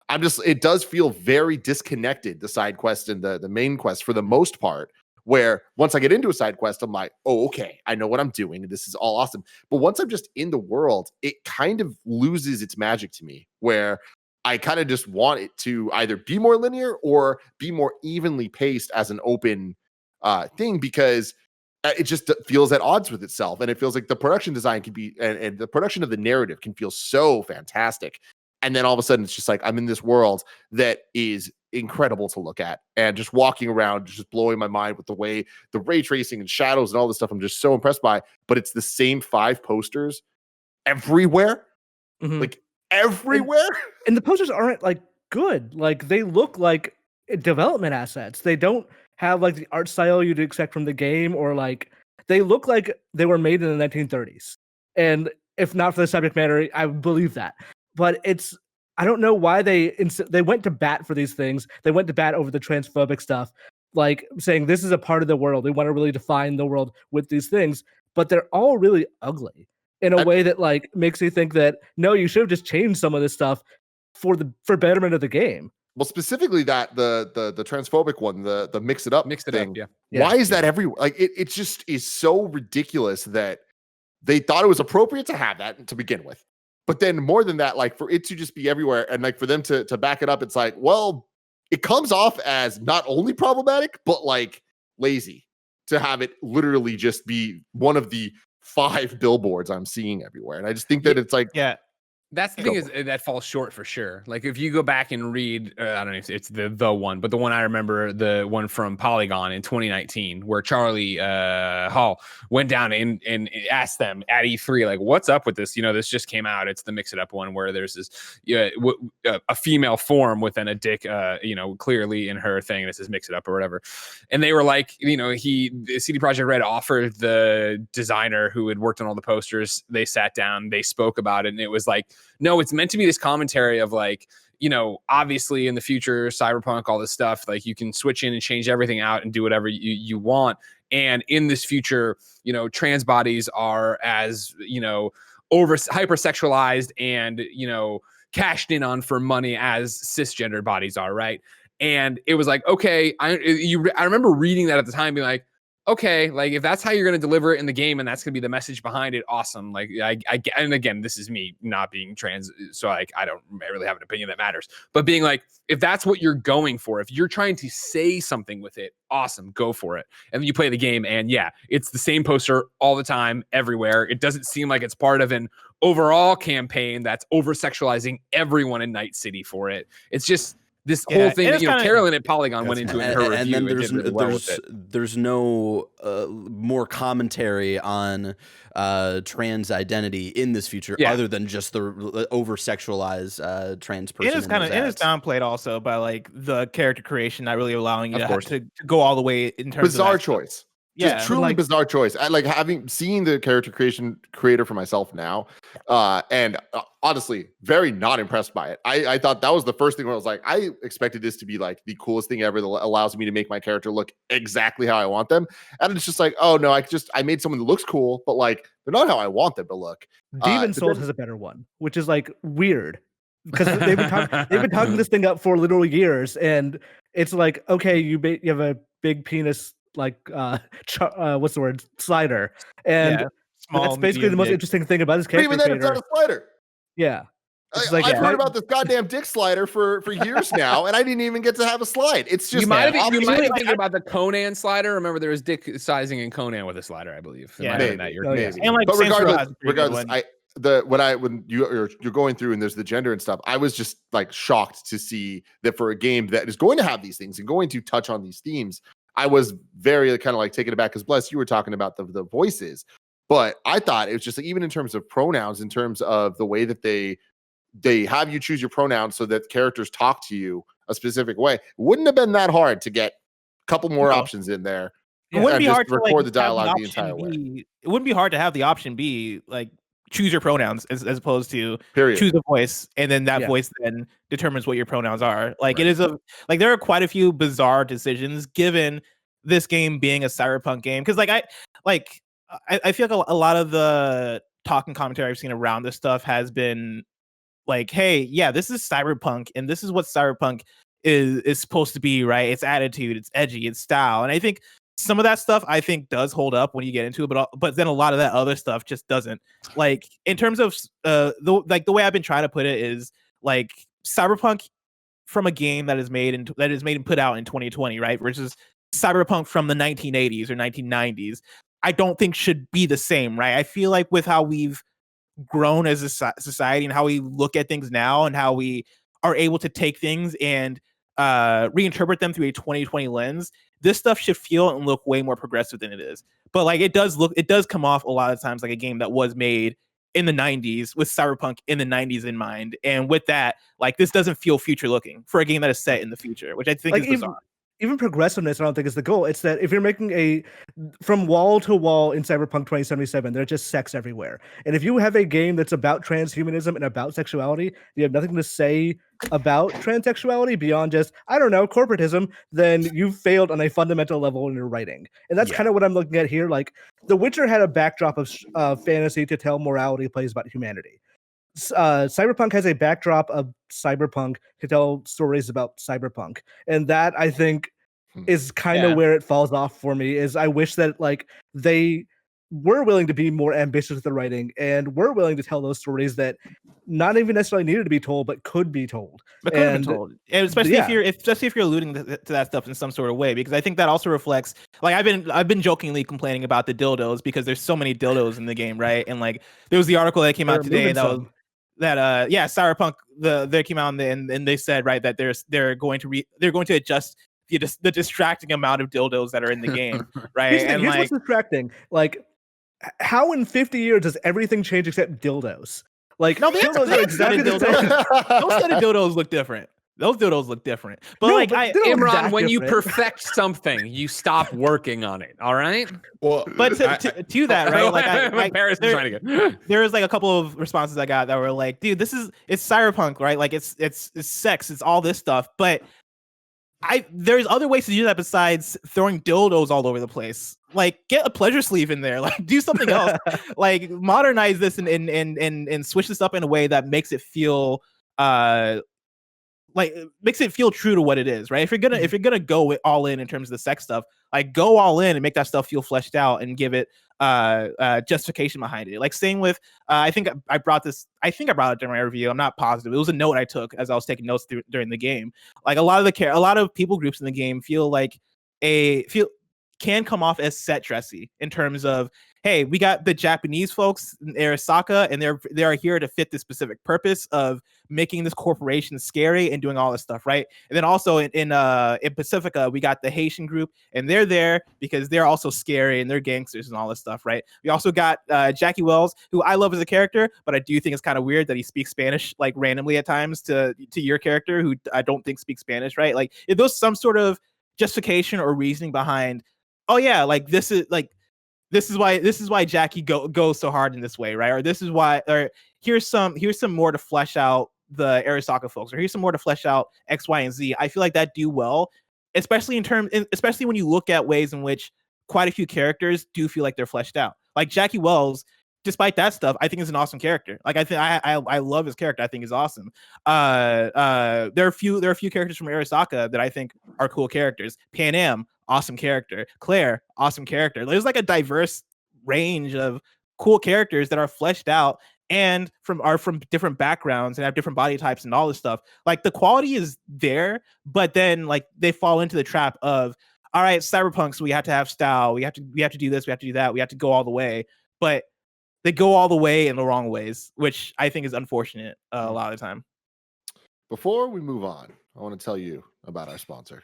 It does feel very disconnected, the side quest and the main quest for the most part, where once I get into a side quest, I'm like, oh, okay, I know what I'm doing. And this is all awesome. But once I'm just in the world, it kind of loses its magic to me, where I kind of just want it to either be more linear or be more evenly paced as an open thing, because it just feels at odds with itself. And it feels like the production design can be, and the production of the narrative can feel so fantastic. And then all of a sudden, it's just like I'm in this world that is incredible to look at, and just walking around, just blowing my mind with the way the ray tracing and shadows and all this stuff I'm just so impressed by. But it's the same 5 posters everywhere.
Mhm.
Like, everywhere.
And the posters aren't like good. Like, they look like development assets. They don't have like the art style you'd expect from the game, or like they look like they were made in the 1930s. And if not for the subject matter, I would believe that. But I don't know why they went to bat for these things. They went to bat over the transphobic stuff, like saying this is a part of the world. We want to really define the world with these things, but they're all really ugly in a way that like makes me think that no, you should have just changed some of this stuff for betterment of the game.
Well, specifically that the transphobic one, the mix it up thing.
Yeah.
Why is that everywhere? Like, it just is so ridiculous that they thought it was appropriate to have that to begin with. But then more than that, like for it to just be everywhere, and like for them to back it up, it's like, well, it comes off as not only problematic, but like lazy to have it literally just be one of the 5 billboards I'm seeing everywhere. And I just think that it's like,
that's the thing, is that falls short for sure. Like if you go back and read, I don't know if it's the one, but the one I remember, the one from Polygon in 2019, where Charlie Hall went down and asked them at E3, like, what's up with this? You know, this just came out. It's the Mix It Up one where there's this a female form within a dick, clearly in her thing. This is Mix It Up or whatever. And they were like, CD Projekt Red offered the designer who had worked on all the posters. They sat down, they spoke about it, and it was like, no, it's meant to be this commentary of like, obviously in the future, cyberpunk, all this stuff, like you can switch in and change everything out and do whatever you want. And in this future, trans bodies are as, hypersexualized and, cashed in on for money as cisgender bodies are, right? And it was like, okay, I remember reading that at the time, being like, okay, like if that's how you're going to deliver it in the game and that's going to be the message behind it, awesome. Like and again, this is me not being trans, so like I don't really have an opinion that matters. But being like, if that's what you're going for, if you're trying to say something with it, awesome, go for it. And then you play the game, and yeah, it's the same poster all the time, everywhere. It doesn't seem like it's part of an overall campaign that's over-sexualizing everyone in Night City for it. It's just this whole thing that Carolyn at Polygon went into in her review.
And then there's no more commentary on trans identity in this future, other than just the over sexualized trans person.
It is downplayed also by like the character creation not really allowing you to go all the way in terms
bizarre
of
choice. Just truly bizarre choice. I like seen the character creator for myself now, and honestly, very not impressed by it. I thought that was the first thing where I was like, I expected this to be like the coolest thing ever that allows me to make my character look exactly how I want them, and it's just like, oh no, I made someone that looks cool, but like they're not how I want them to look.
Demon Souls has a better one, which is like weird because they've been talking this thing up for literal years, and it's like, okay, you have a big penis, like what's the word, slider, and that's basically the most interesting thing about this character.
Even then, it's not a slider.
Yeah,
I've heard about this goddamn dick slider for years now, and I didn't even get to have a slide. It's just
you might have been thinking about the Conan slider. Remember, there was dick sizing in Conan with a slider, I believe.
Yeah, maybe.
And like,
but regardless, when you're going through and there's the gender and stuff, I was just like shocked to see that for a game that is going to have these things and going to touch on these themes, I was very kind of like taken aback because Bless, you were talking about the voices, but I thought it was just like, even in terms of pronouns, in terms of the way that they have you choose your pronouns so that characters talk to you a specific way, it wouldn't have been that hard to get a couple more options in there.
It wouldn't be hard to
record
like
the dialogue the
option
entire way.
B. It wouldn't be hard to have the option B like choose your pronouns as opposed to
Period.
choose a voice, and then that voice then determines what your pronouns are. Like it is there are quite a few bizarre decisions given this game being a cyberpunk game, because I feel like a lot of the talk and commentary I've seen around this stuff has been like, hey, yeah, this is cyberpunk and this is what cyberpunk is supposed to be, right? It's attitude, it's edgy, it's style. And I think some of that stuff I think does hold up when you get into it, but then a lot of that other stuff just doesn't. Like in terms of the way I've been trying to put it is like cyberpunk from a game that is made and put out in 2020, right? Versus cyberpunk from the 1980s or 1990s, I don't think should be the same, right? I feel like with how we've grown as a society and how we look at things now and how we are able to take things and reinterpret them through a 2020 lens, this stuff should feel and look way more progressive than it is. But like it does come off a lot of times like a game that was made in the 90s with cyberpunk in the 90s in mind. And with that, like this doesn't feel future looking for a game that is set in the future, which I think is bizarre.
Even progressiveness, I don't think is the goal. It's that if you're making from wall to wall in Cyberpunk 2077, there's just sex everywhere. And if you have a game that's about transhumanism and about sexuality, you have nothing to say about transsexuality beyond just, I don't know, corporatism, then you've failed on a fundamental level in your writing. And that's kind of what I'm looking at here. Like, The Witcher had a backdrop of fantasy to tell morality plays about humanity. Cyberpunk has a backdrop of cyberpunk to tell stories about cyberpunk, and that I think is kind of where it falls off for me. Is I wish that like they were willing to be more ambitious with the writing and were willing to tell those stories that not even necessarily needed to be told, but could be told.
And especially if you're alluding to that stuff in some sort of way, because I think that also reflects. Like I've been jokingly complaining about the dildos because there's so many dildos in the game, right? And like there was the article that came out today Cyberpunk they came out and they said right that they're going to adjust the distracting amount of dildos that are in the game, right?
Here's what's distracting. Like, how in 50 years does everything change except dildos? Like,
no, dildos are exactly the same. Those set of dildos look different. But no,
Imran, when you perfect something, you stop working on it. All right.
Well, but to that, right? Like, there was like a couple of responses I got that were like, "Dude, it's cyberpunk, right? Like, it's sex, it's all this stuff." But there's other ways to do that besides throwing dildos all over the place. Like, get a pleasure sleeve in there. Like, do something else. Like, modernize this and switch this up in a way that makes it feel makes it feel true to what it is, right? If you're gonna go all in terms of the sex stuff, like go all in and make that stuff feel fleshed out and give it justification behind it. Like same with I think I brought it during my review. I'm not positive. It was a note I took as I was taking notes during the game. Like a lot of people groups in the game can come off as set dressy in terms of, hey, we got the Japanese folks in Arasaka, and they are here to fit the specific purpose of making this corporation scary and doing all this stuff, right? And then also in Pacifica, we got the Haitian group, and they're there because they're also scary and they're gangsters and all this stuff, right? We also got Jackie Wells, who I love as a character, but I do think it's kind of weird that he speaks Spanish like randomly at times to your character, who I don't think speaks Spanish, right? Like if there's some sort of justification or reasoning behind, oh yeah, like this is why Jackie goes so hard in this way, right? Or this is why, or here's some more to flesh out the Arasaka folks, or here's some more to flesh out X, Y, and Z. I feel like that do well, especially when you look at ways in which quite a few characters do feel like they're fleshed out. Like Jackie Wells, despite that stuff, I think is an awesome character. Like I love his character. I think he's awesome. There are a few characters from Arasaka that I think are cool characters. Pan Am, awesome character. Claire, awesome character. There's like a diverse range of cool characters that are fleshed out and are from different backgrounds and have different body types and all this stuff. Like the quality is there, but then like they fall into the trap of, all right, cyberpunk, so we have to have style. We have to do this. We have to do that. We have to go all the way. But they go all the way in the wrong ways, which I think is unfortunate a lot of the time.
Before we move on, I want to tell you about our sponsor.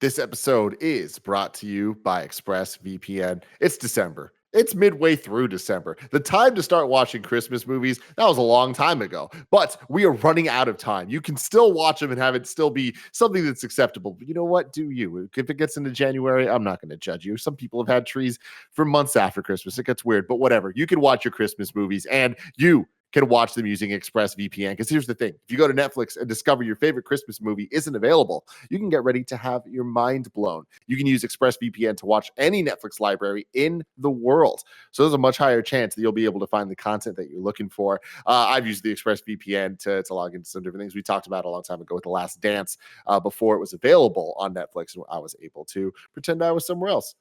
This episode is brought to you by ExpressVPN. It's December. It's midway through December. The time to start watching Christmas movies, that was a long time ago. But we are running out of time. You can still watch them and have it still be something that's acceptable. But you know what? Do you? If it gets into January, I'm not going to judge you. Some people have had trees for months after Christmas. It gets weird, but whatever. You can watch your Christmas movies, and you can watch them using ExpressVPN. Because here's the thing. If you go to Netflix and discover your favorite Christmas movie isn't available, you can get ready to have your mind blown. You can use ExpressVPN to watch any Netflix library in the world. So there's a much higher chance that you'll be able to find the content that you're looking for. I've used the ExpressVPN to log into some different things. We talked about a long time ago with The Last Dance before it was available on Netflix. And I was able to pretend I was somewhere else.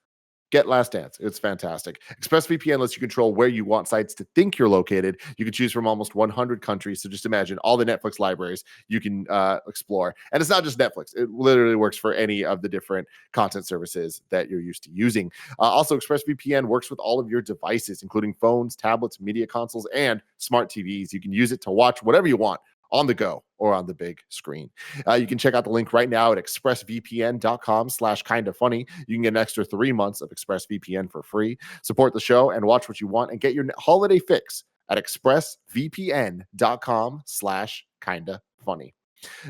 Get Last Dance. It's fantastic. ExpressVPN lets you control where you want sites to think you're located. You can choose from almost 100 countries. So just imagine all the Netflix libraries you can explore. And it's not just Netflix. It literally works for any of the different content services that you're used to using. Also, ExpressVPN works with all of your devices, including phones, tablets, media consoles, and smart TVs. You can use it to watch whatever you want on the go or on the big screen. You can check out the link right now at expressvpn.com/kindafunny. You can get an extra 3 months of ExpressVPN for free. Support the show and watch what you want and get your holiday fix at expressvpn.com/kindafunny.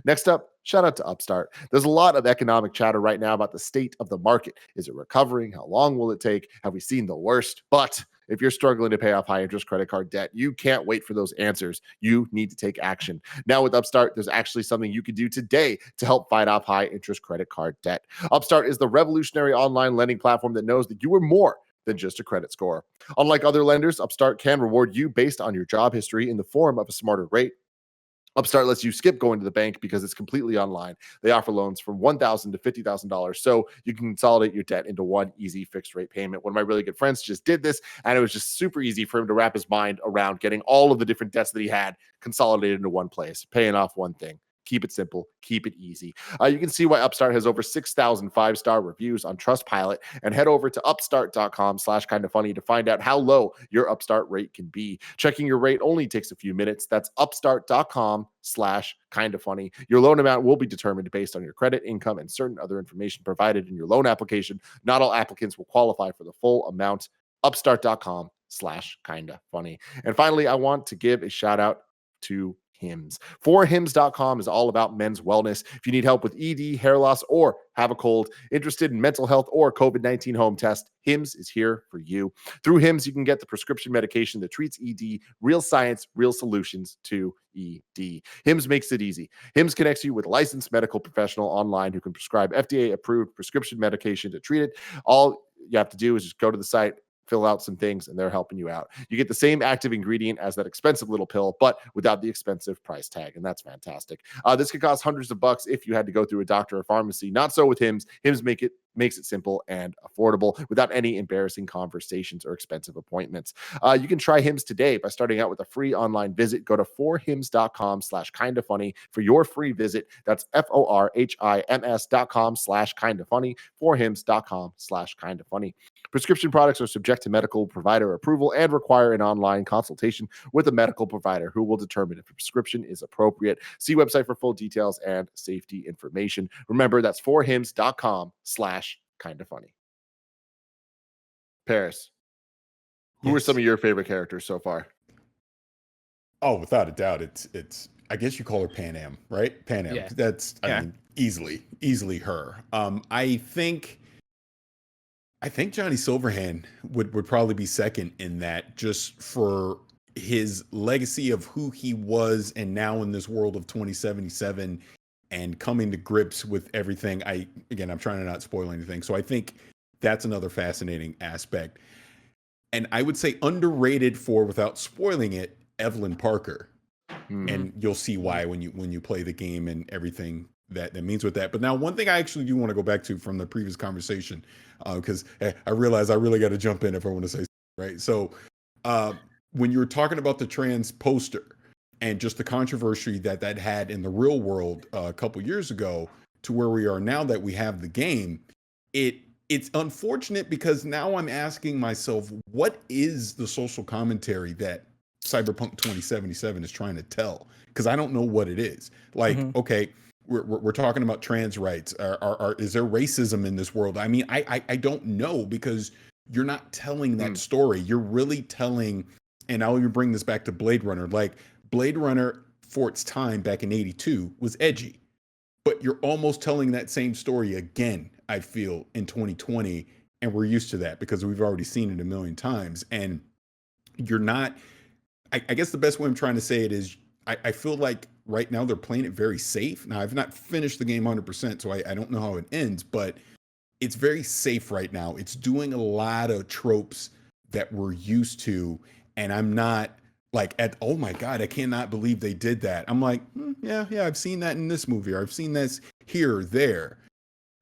Next up, shout out to Upstart. There's a lot of economic chatter right now about the state of the market. Is it recovering? How long will it take? Have we seen the worst? But if you're struggling to pay off high interest credit card debt, you can't wait for those answers. You need to take action. Now with Upstart, there's actually something you can do today to help fight off high interest credit card debt. Upstart is the revolutionary online lending platform that knows that you are more than just a credit score. Unlike other lenders, Upstart can reward you based on your job history in the form of a smarter rate. Upstart lets you skip going to the bank because it's completely online. They offer loans from $1,000 to $50,000, so you can consolidate your debt into one easy fixed rate payment. One of my really good friends just did this, and it was just super easy for him to wrap his mind around getting all of the different debts that he had consolidated into one place, paying off one thing. Keep it simple. Keep it easy. You can see why Upstart has over 6,000 five-star reviews on Trustpilot, and head over to upstart.com/kindafunny to find out how low your Upstart rate can be. Checking your rate only takes a few minutes. That's upstart.com/kindafunny. Your loan amount will be determined based on your credit, income, and certain other information provided in your loan application. Not all applicants will qualify for the full amount. Upstart.com/kindafunny. And finally, I want to give a shout out to Hims. Forhims.com is all about men's wellness. If you need help with ED, hair loss, or have a cold, interested in mental health or COVID-19 home test, Hims is here for you. Through Hims, you can get the prescription medication that treats ED, real science, real solutions to ED. Hims makes it easy. Hims connects you with a licensed medical professional online who can prescribe FDA-approved prescription medication to treat it. All you have to do is just go to the site, fill out some things, and they're helping you out. You get the same active ingredient as that expensive little pill, but without the expensive price tag, and that's fantastic. This could cost hundreds of bucks if you had to go through a doctor or pharmacy. Not so with Hims. Hims makes it simple and affordable without any embarrassing conversations or expensive appointments. You can try Hims today by starting out with a free online visit. Go to forhims.com/kindafunny for your free visit. That's forhims.com/kindafunny, forhims.com/kindafunny. Prescription products are subject to medical provider approval and require an online consultation with a medical provider who will determine if a prescription is appropriate. See website for full details and safety information. Remember, that's forhims.com/kindafunny. Paris, who are some of your favorite characters so far?
Oh, without a doubt, it's. I guess you call her Pan Am, right? Pan Am.
Yeah.
That's I mean, easily her. I think Johnny Silverhand would probably be second in that, just for his legacy of who he was, and now in this world of 2077 and coming to grips with everything. I'm trying to not spoil anything. So I think that's another fascinating aspect. And I would say underrated for, without spoiling it, Evelyn Parker. And you'll see why when you play the game and everything that means with that. But now, one thing I actually do want to go back to from the previous conversation, because I realize I really got to jump in if I want to say something, right. So when you were talking about the trans poster and just the controversy that had in the real world a couple years ago to where we are now that we have the game, it it's unfortunate because now I'm asking myself, what is the social commentary that Cyberpunk 2077 is trying to tell? Because I don't know what it is. Like, okay, we're talking about trans rights. Is there racism in this world? I mean, I don't know, because you're not telling that story. You're really telling, and I'll even bring this back to Blade Runner. Like, Blade Runner, for its time back in '82, was edgy. But you're almost telling that same story again, I feel, in 2020. And we're used to that because we've already seen it a million times. And you're not, I guess the best way I'm trying to say it is, I feel like right now they're playing it very safe. Now, I've not finished the game 100%, so I don't know how it ends, but it's very safe right now. It's doing a lot of tropes that we're used to. And I'm not like, oh my God, I cannot believe they did that. I'm like, yeah, I've seen that in this movie, or I've seen this here or there.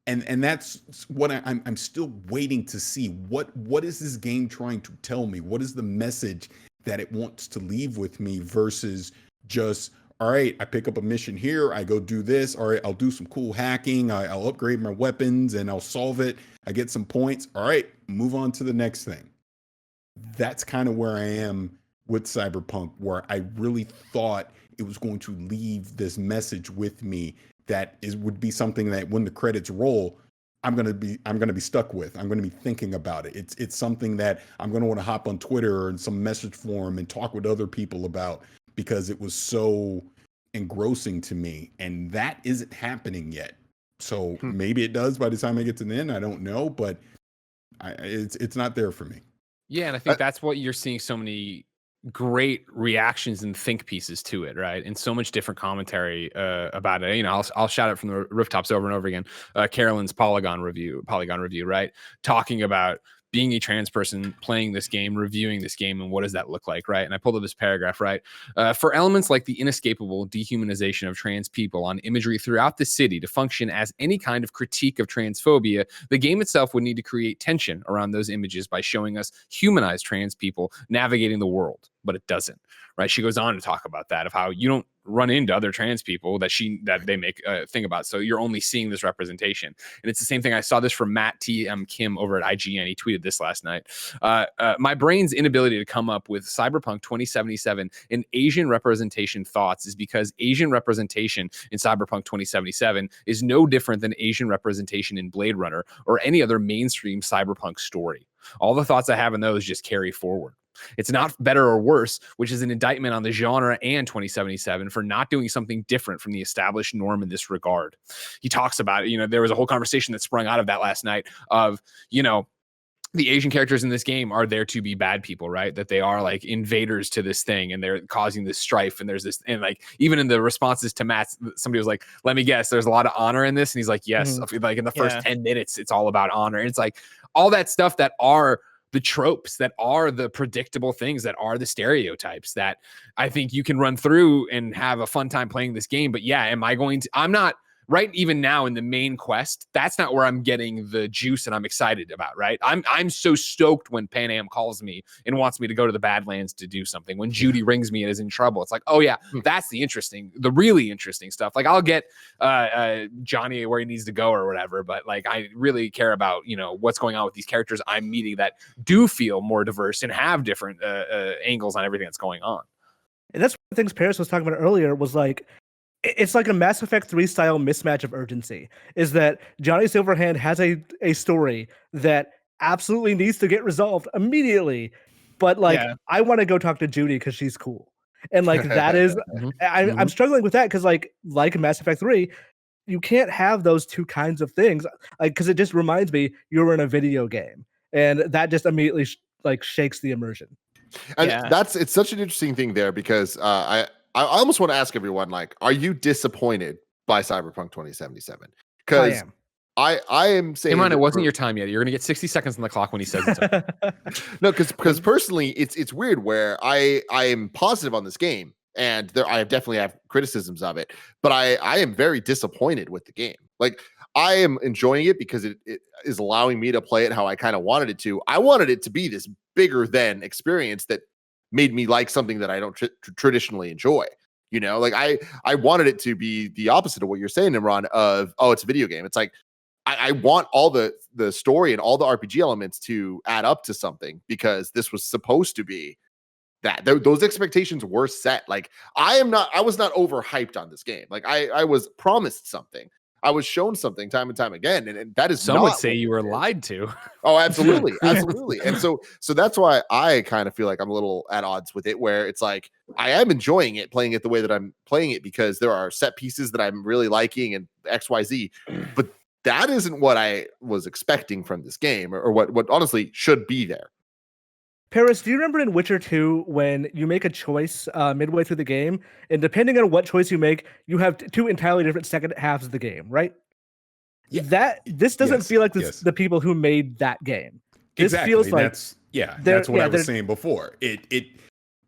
And that's what I'm still waiting to see. What is this game trying to tell me? What is the message that it wants to leave with me, versus just, all right, I pick up a mission here, I go do this, all right, I'll do some cool hacking, I'll upgrade my weapons and I'll solve it, I get some points, all right, move on to the next thing. That's kind of where I am with Cyberpunk, where I really thought it was going to leave this message with me that would be something that when the credits roll, I'm gonna be stuck with. I'm gonna be thinking about it. It's something that I'm gonna want to hop on Twitter or in some message forum and talk with other people about, because it was so engrossing to me, and that isn't happening yet. So maybe it does by the time I get to the end. I don't know, but it's not there for me.
Yeah, and I think that's what you're seeing, so many great reactions and think pieces to it, right? And so much different commentary about it. You know, I'll shout it from the rooftops over and over again. Carolyn's Polygon review, right? Talking about being a trans person playing this game, reviewing this game, and what does that look like, right? And I pulled up this paragraph, right? For elements like the inescapable dehumanization of trans people on imagery throughout the city to function as any kind of critique of transphobia, the game itself would need to create tension around those images by showing us humanized trans people navigating the world, but it doesn't, right? She goes on to talk about that, of how you don't run into other trans people that they make a thing about. So you're only seeing this representation. And it's the same thing. I saw this from Matt T.M. Kim over at IGN. He tweeted this last night. My brain's inability to come up with Cyberpunk 2077 and Asian representation thoughts is because Asian representation in Cyberpunk 2077 is no different than Asian representation in Blade Runner or any other mainstream cyberpunk story. All the thoughts I have in those just carry forward. It's not better or worse, which is an indictment on the genre and 2077 for not doing something different from the established norm in this regard. He talks about it. You know, there was a whole conversation that sprung out of that last night of, you know, the Asian characters in this game are there to be bad people, right? That they are like invaders to this thing and they're causing this strife. And there's this, and like, even in the responses to Matt, somebody was like, let me guess, there's a lot of honor in this. And he's like, yes, like in the first 10 minutes, it's all about honor. And it's like all that stuff that are the tropes, that are the predictable things, that are the stereotypes that I think you can run through and have a fun time playing this game. But yeah, I'm not right even now in the main quest. That's not where I'm getting the juice and I'm excited about, right? I'm so stoked when Pan Am calls me and wants me to go to the Badlands to do something. When Judy rings me and is in trouble, it's like, oh yeah, that's the really interesting stuff. Like I'll get Johnny where he needs to go or whatever, but like I really care about, you know, what's going on with these characters I'm meeting that do feel more diverse and have different angles on everything that's going on.
And that's one of the things Paris was talking about earlier, was like, it's like a Mass Effect 3 style mismatch of urgency, is that Johnny Silverhand has a story that absolutely needs to get resolved immediately. But like, I want to go talk to Judy because she's cool. And like, that is, I'm struggling with that because like Mass Effect 3, you can't have those two kinds of things. Like, because it just reminds me you're in a video game. And that just immediately shakes the immersion.
And it's such an interesting thing there, because I almost want to ask everyone, like, are you disappointed by Cyberpunk 2077? Because I am saying,
hey man, it wasn't your time yet. You're gonna get 60 seconds on the clock when he says it's
no, because personally, it's weird where I am positive on this game, and I definitely have criticisms of it, but I am very disappointed with the game. Like, I am enjoying it because it is allowing me to play it how I kind of wanted it to. I wanted it to be this bigger than experience that made me like something that I don't traditionally enjoy. You know, like I wanted it to be the opposite of what you're saying, Imran, of, oh, it's a video game. It's like, I want all the story and all the RPG elements to add up to something, because this was supposed to be that. Those expectations were set. Like, I was not overhyped on this game. Like, I was promised something. I was shown something time and time again, and that is
some would say you were lied to.
Oh, absolutely, absolutely. And so that's why I kind of feel like I'm a little at odds with it, where it's like I am enjoying it, playing it the way that I'm playing it, because there are set pieces that I'm really liking and XYZ, but that isn't what I was expecting from this game, or what honestly should be there.
Paris, do you remember in Witcher 2 when you make a choice midway through the game, and depending on what choice you make, you have two entirely different second halves of the game, right?
Yeah.
This doesn't feel like the people who made that game. This feels like
that's what I was saying before. It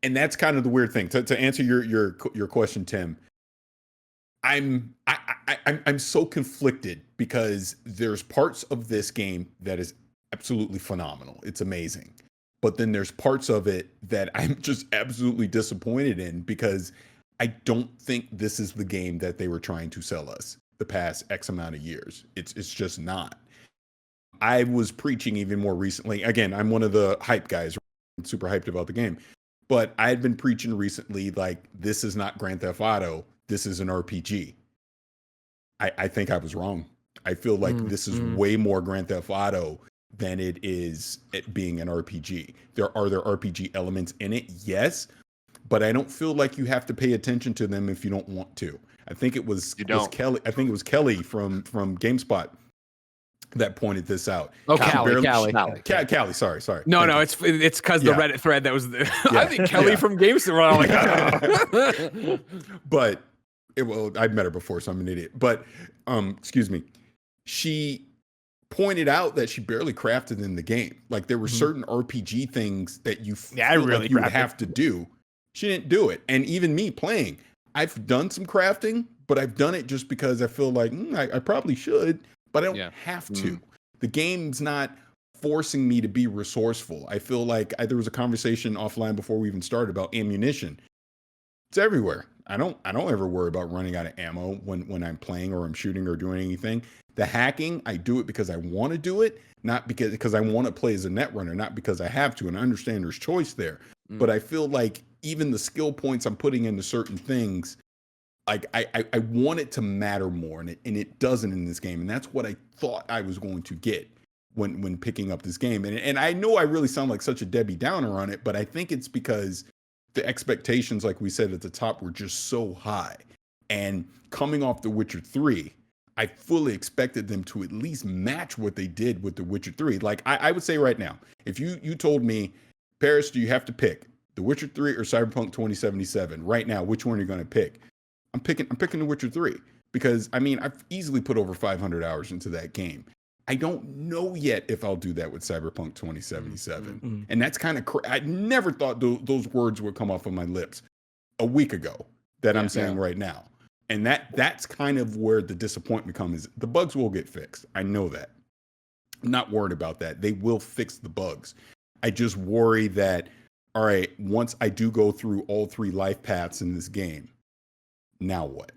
and that's kind of the weird thing. To answer your question, Tim, I'm so conflicted, because there's parts of this game that is absolutely phenomenal. It's amazing. But then there's parts of it that I'm just absolutely disappointed in, because I don't think this is the game that they were trying to sell us the past X amount of years. It's just not. I was preaching even more recently. Again, I'm one of the hype guys. I'm super hyped about the game. But I had been preaching recently, like, this is not Grand Theft Auto. This is an RPG. I think I was wrong. I feel like this is way more Grand Theft Auto than it is it being an RPG. There are RPG elements in it, yes, but I don't feel like you have to pay attention to them if you don't want to. I think it was Kelly. I think it was Kelly from GameSpot that pointed this out.
Oh, Callie.
Sorry.
No, it's because the Reddit thread that was. I think Kelly from GameSpot. I'm like,
but I've met her before, so I'm an idiot. But excuse me, she pointed out that she barely crafted in the game. Like, there were certain RPG things that you would have to do. She didn't do it. And even me playing, I've done some crafting, but I've done it just because I feel like I probably should, but I don't have to. The game's not forcing me to be resourceful. I feel like there was a conversation offline before we even started about ammunition. It's everywhere. I don't ever worry about running out of ammo when I'm playing or I'm shooting or doing anything. The hacking, I do it because I want to do it, not because I want to play as a net runner, not because I have to. And I understand there's choice there. But I feel like even the skill points I'm putting into certain things, like I want it to matter more, and it doesn't in this game. And that's what I thought I was going to get when picking up this game. And I know I really sound like such a Debbie Downer on it, but I think it's because the expectations, like we said at the top, were just so high. And coming off The Witcher 3, I fully expected them to at least match what they did with The Witcher 3. Like, I would say right now, if you told me, Paris, do you have to pick The Witcher 3 or Cyberpunk 2077 right now, which one are you going to pick? I'm picking The Witcher 3, because I mean, I've easily put over 500 hours into that game. I don't know yet if I'll do that with Cyberpunk 2077. And that's kind of I never thought those words would come off of my lips a week ago that I'm saying right now. And that's kind of where the disappointment comes. The bugs will get fixed. I know that. I'm not worried about that. They will fix the bugs. I just worry that, all right, once I do go through all 3 life paths in this game, now what?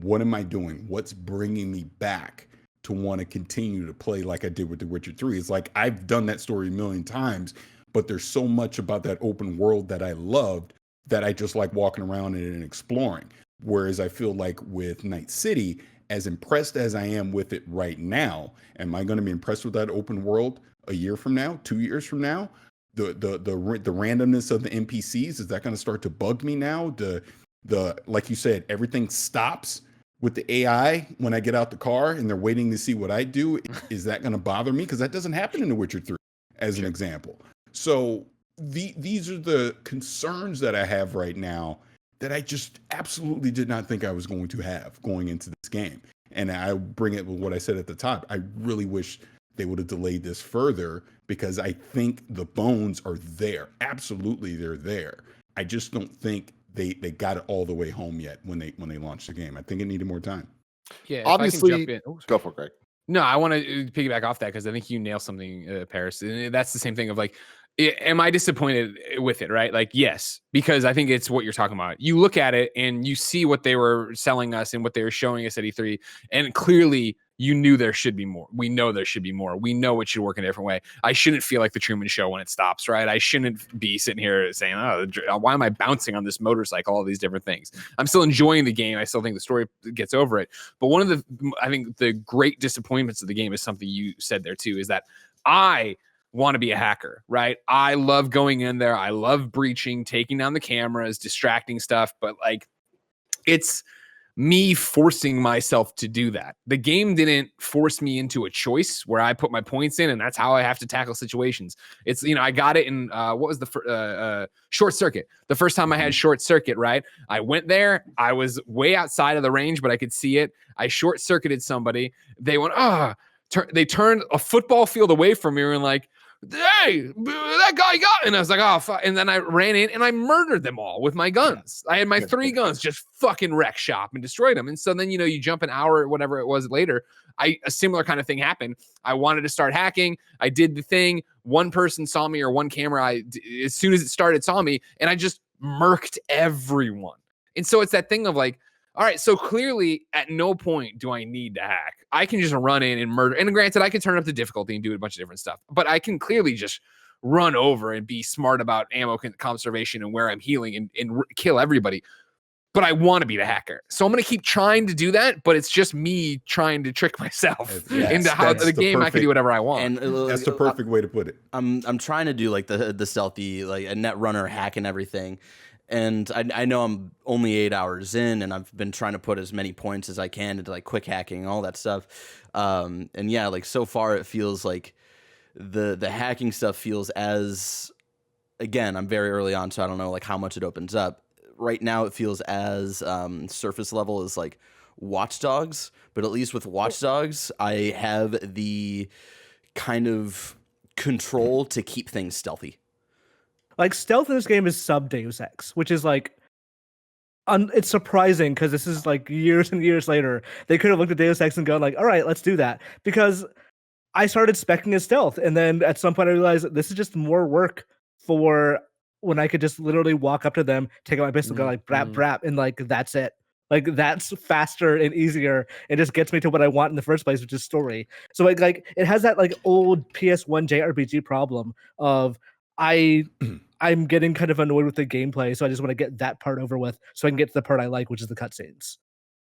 What am I doing? What's bringing me back to want to continue to play like I did with The Witcher 3? It's like, I've done that story a million times, but there's so much about that open world that I loved that I just like walking around in and exploring. Whereas I feel like with Night City, as impressed as I am with it right now, am I going to be impressed with that open world a year from now, 2 years from now? The randomness of the NPCs, is that going to start to bug me now? The like you said, everything stops with the AI when I get out the car and they're waiting to see what I do. Is that going to bother me? Because that doesn't happen in The Witcher 3, as an example. So these are the concerns that I have right now that I just absolutely did not think I was going to have going into this game. And I bring it with what I said at the top. I really wish they would have delayed this further, because I think the bones are there. Absolutely, they're there. I just don't think they got it all the way home yet when they launched the game. I think it needed more time.
Yeah,
obviously. Go for it, Greg.
No, I want to piggyback off that, because I think you nailed something, Paris. And that's the same thing of like, am I disappointed with it, right? Like, yes, because I think it's what you're talking about. You look at it and you see what they were selling us and what they were showing us at E3, and clearly you knew there should be more. We know there should be more. We know it should work in a different way. I shouldn't feel like the Truman Show when it stops, right? I shouldn't be sitting here saying, oh, why am I bouncing on this motorcycle? All these different things. I'm still enjoying the game. I still think the story gets over it. But one of the, I think the great disappointments of the game is something you said there too, is that I want to be a hacker, right? I love going in there. I love breaching, taking down the cameras, distracting stuff, but like it's me forcing myself to do that. The game didn't force me into a choice where I put my points in and that's how I have to tackle situations. It's, you know, I got it in, what was the Short Circuit. The first time I had Short Circuit, right? I went there. I was way outside of the range, but I could see it. I short circuited somebody. They went, they turned a football field away from me and like, hey, that guy got, and I was like, oh, fuck. And then I ran in and I murdered them all with my guns. I had my 3 guns, just fucking wreck shop and destroyed them. And so then, you know, you jump an hour or whatever it was later, a similar kind of thing happened. I wanted to start hacking. I did the thing. One person saw me, or one camera, as soon as it started, saw me, and I just murked everyone. And so it's that thing of like, all right, so clearly at no point do I need to hack. I can just run in and murder. And granted, I can turn up the difficulty and do a bunch of different stuff, but I can clearly just run over and be smart about ammo conservation and where I'm healing and kill everybody. But I want to be the hacker. So I'm going to keep trying to do that, but it's just me trying to trick myself into how the game I can do whatever I want.
And that's the perfect way to put it.
I'm trying to do like the stealthy, like a net runner hack and everything. And I know I'm only 8 hours in, and I've been trying to put as many points as I can into like quick hacking and all that stuff. And yeah, like so far it feels like the hacking stuff feels as, again, I'm very early on, so I don't know like how much it opens up. Right now it feels as surface level as like Watch Dogs, but at least with Watch Dogs, I have the kind of control to keep things stealthy.
Like stealth in this game is sub Deus Ex, which is like, it's surprising because this is like years and years later. They could have looked at Deus Ex and gone like, all right, let's do that. Because I started speccing as stealth, and then at some point I realized this is just more work for when I could just literally walk up to them, take out my pistol, go like brap brap, and like that's it. Like that's faster and easier. It just gets me to what I want in the first place, which is story. So like it has that like old PS1 JRPG problem of I'm getting kind of annoyed with the gameplay, so I just want to get that part over with so I can get to the part I like, which is the cutscenes.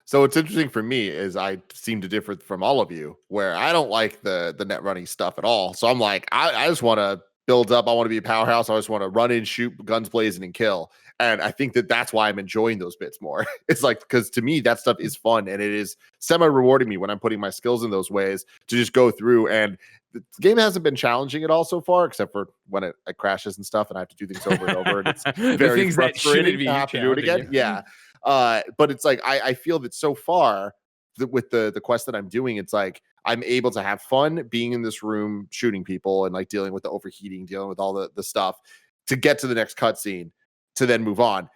So what's interesting for me is I seem to differ from all of you, where I don't like the net running stuff at all. So I'm like, I just want to build up. I want to be a powerhouse. I just want to run in, shoot, guns blazing, and kill. And I think that's why I'm enjoying those bits more. It's like, because to me, that stuff is fun, and it is semi-rewarding me when I'm putting my skills in those ways to just go through. And the game hasn't been challenging at all so far, except for when it crashes and stuff, and I have to do things over and over, and it's very frustrating to have to do it again. Yeah. But it's like, I feel that so far with the quest that I'm doing, it's like I'm able to have fun being in this room, shooting people and like dealing with the overheating, dealing with all the stuff to get to the next cutscene to then move on.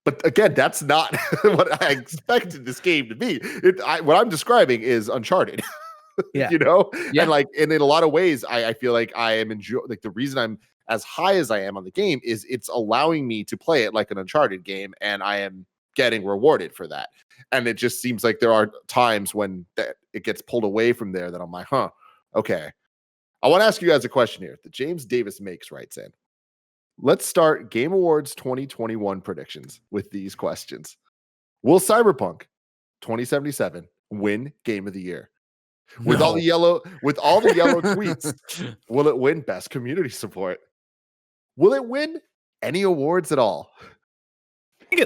But again, that's not what I expected this game to be. What I'm describing is Uncharted.
Yeah.
You know? Yeah. And like, and in a lot of ways, I feel like I am enjoying, like the reason I'm as high as I am on the game is it's allowing me to play it like an Uncharted game, and I am getting rewarded for that. And it just seems like there are times when it gets pulled away from there that I'm like, okay. I want to ask you guys a question here that James Davis makes writes in. Let's start Game Awards 2021 predictions with these questions. Will Cyberpunk 2077 win Game of the Year? With all the yellow tweets, will it win Best Community Support? Will it win any awards at all?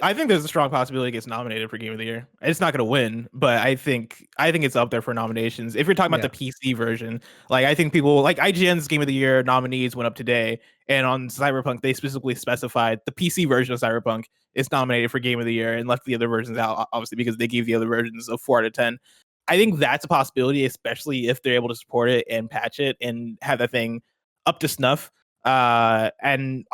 I think there's a strong possibility it gets nominated for Game of the Year. It's not going to win, but I think it's up there for nominations. If you're talking about the PC version, like I think people like IGN's Game of the Year nominees went up today, and on Cyberpunk they specifically specified the PC version of Cyberpunk is nominated for Game of the Year and left the other versions out, obviously because they gave the other versions a 4 out of 10. I think that's a possibility, especially if they're able to support it and patch it and have that thing up to snuff, and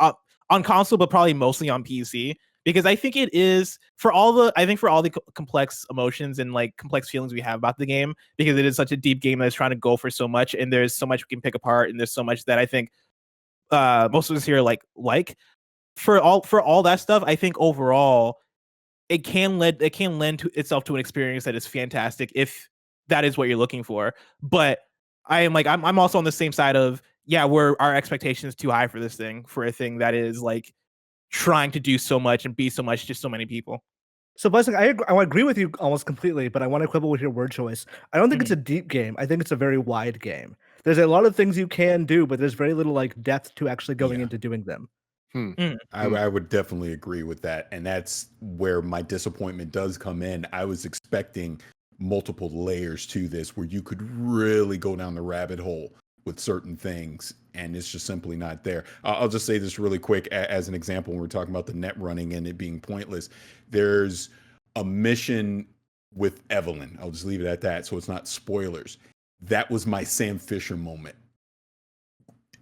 on console, but probably mostly on PC. Because I think it is for all the complex emotions and like complex feelings we have about the game, because it is such a deep game that's trying to go for so much, and there's so much we can pick apart, and there's so much that I think most of us here like for all that stuff. I think overall it can lend itself to an experience that is fantastic if that is what you're looking for. But I am like, I'm also on the same side of, yeah, our expectations too high for this thing, for a thing that is like trying to do so much and be so much to so many people.
So, Blessing, I agree with you almost completely, but I want to quibble with your word choice. I don't think it's a deep game. I think it's a very wide game. There's a lot of things you can do, but there's very little like depth to actually going into doing them.
I would definitely agree with that. And that's where my disappointment does come in. I was expecting multiple layers to this where you could really go down the rabbit hole with certain things, and it's just simply not there. I'll just say this really quick as an example. When we're talking about the net running and it being pointless, there's a mission with Evelyn. I'll just leave it at that, so it's not spoilers. That was my Sam Fisher moment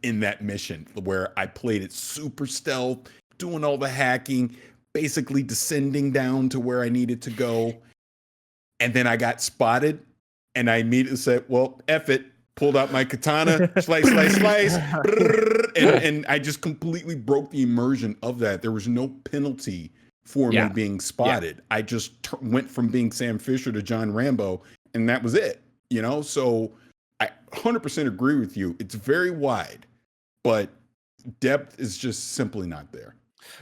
in that mission, where I played it super stealth, doing all the hacking, basically descending down to where I needed to go. And then I got spotted, and I immediately said, well, F it. Pulled out my katana, slice, and I just completely broke the immersion of that. There was no penalty for me being spotted. I just went from being Sam Fisher to John Rambo, and that was it. You know, so I 100% agree with you. It's very wide, but depth is just simply not there.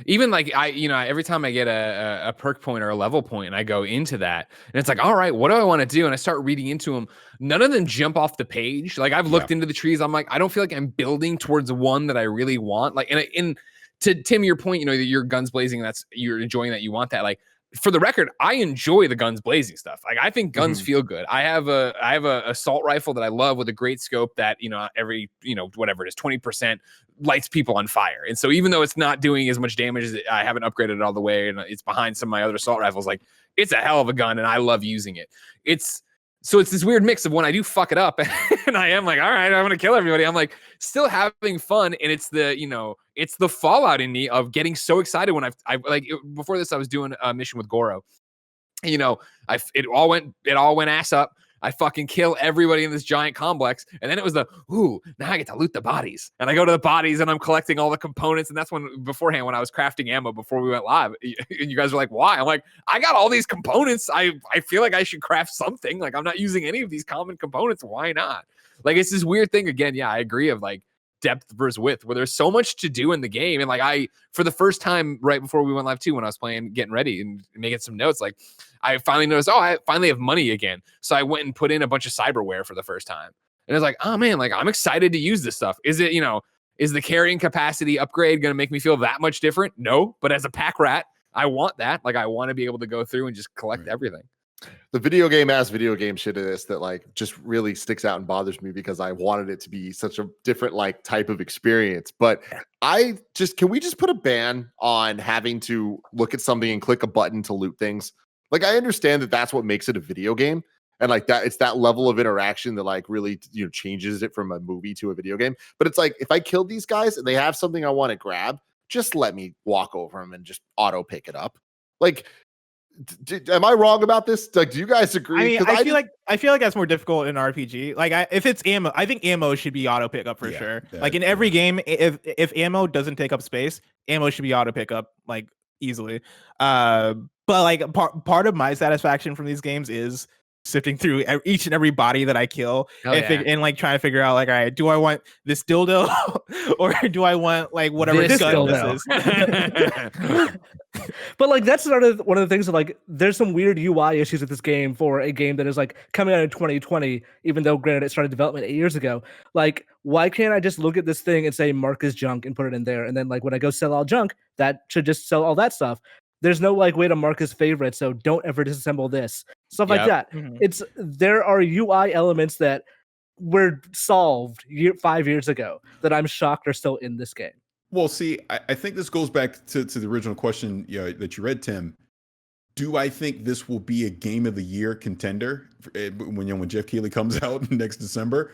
Even like every time I get a perk point or a level point and I go into that and it's like, all right, what do I want to do? And I start reading into them. None of them jump off the page. Like I've looked into the trees. I'm like, I don't feel like I'm building towards one that I really want. Like, and to Tim, your point, your guns blazing, you're enjoying that. You want that. Like, for the record, I enjoy the guns blazing stuff. Like I think guns feel good. I have a assault rifle that I love with a great scope that, every, whatever it is, 20% lights people on fire. And so even though it's not doing as much damage as I haven't upgraded it all the way and it's behind some of my other assault rifles, like it's a hell of a gun and I love using it. So it's this weird mix of when I do fuck it up and I am like, all right, I'm going to kill everybody. I'm like still having fun. And it's it's the fallout in me of getting so excited when before this, I was doing a mission with Goro. It all went ass up. I fucking kill everybody in this giant complex. And then it was now I get to loot the bodies. And I go to the bodies and I'm collecting all the components. And that's when I was crafting ammo before we went live. And you guys were like, why? I'm like, I got all these components. I feel like I should craft something. Like I'm not using any of these common components. Why not? Like it's this weird thing again. Yeah, I agree of like depth versus width where there's so much to do in the game. And like for the first time right before we went live too, when I was playing, getting ready and making some notes, like I finally noticed, I finally have money again. So I went and put in a bunch of cyberware for the first time. And I was like, oh man, like I'm excited to use this stuff. Is it, is the carrying capacity upgrade going to make me feel that much different? No, but as a pack rat, I want that. Like I want to be able to go through and just collect everything.
The video game shit of this that like just really sticks out and bothers me because I wanted it to be such a different like type of experience. But can we just put a ban on having to look at something and click a button to loot things? Like I understand that that's what makes it a video game. And like that, it's that level of interaction that like really, changes it from a movie to a video game. But it's like, if I kill these guys and they have something I want to grab, just let me walk over them and just auto pick it up. Like, am I wrong about this? Like, do you guys agree?
I mean, I feel like that's more difficult in RPG. Like, if it's ammo, I think ammo should be auto pickup for sure. Like in every game, if ammo doesn't take up space, ammo should be auto pickup like easily. But like part of my satisfaction from these games is sifting through each and every body that I kill and like trying to figure out like, all right, do I want this dildo or do I want like whatever this gun this is?
But like that's one of the things that like there's some weird UI issues with this game for a game that is like coming out in 2020, even though granted it started development 8 years ago. Like, why can't I just look at this thing and say mark as junk and put it in there? And then like when I go sell all junk, that should just sell all that stuff. There's no like way to mark as favorite, so don't ever disassemble this. Stuff like that. Mm-hmm. There are UI elements that were solved 5 years ago that I'm shocked are still in this game.
Well, see, I think this goes back to the original question that you read, Tim. Do I think this will be a Game of the Year contender when Jeff Keighley comes out next December?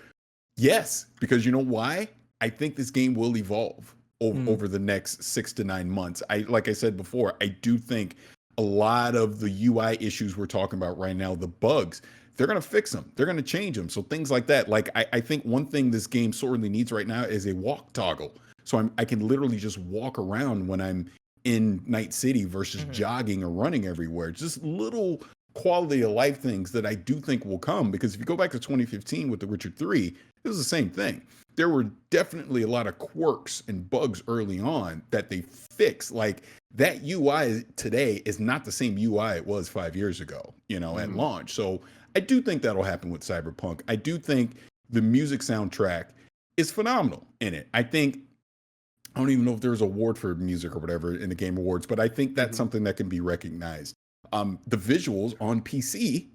Yes, because you know why? I think this game will evolve over the next 6 to 9 months. Like I said before, I do think a lot of the UI issues we're talking about right now, the bugs, they're going to fix them. They're going to change them. So things like that. Like I think one thing this game sorely needs right now is a walk toggle. So I can literally just walk around when I'm in Night City versus jogging or running everywhere. Just little quality of life things that I do think will come, because if you go back to 2015 with The Witcher 3, it was the same thing. There were definitely a lot of quirks and bugs early on that they fixed. Like that UI today is not the same UI it was 5 years ago, at launch. So I do think that'll happen with Cyberpunk. I do think the music soundtrack is phenomenal in it. I don't even know if there's an award for music or whatever in the Game Awards, but I think that's something that can be recognized. The visuals on PC,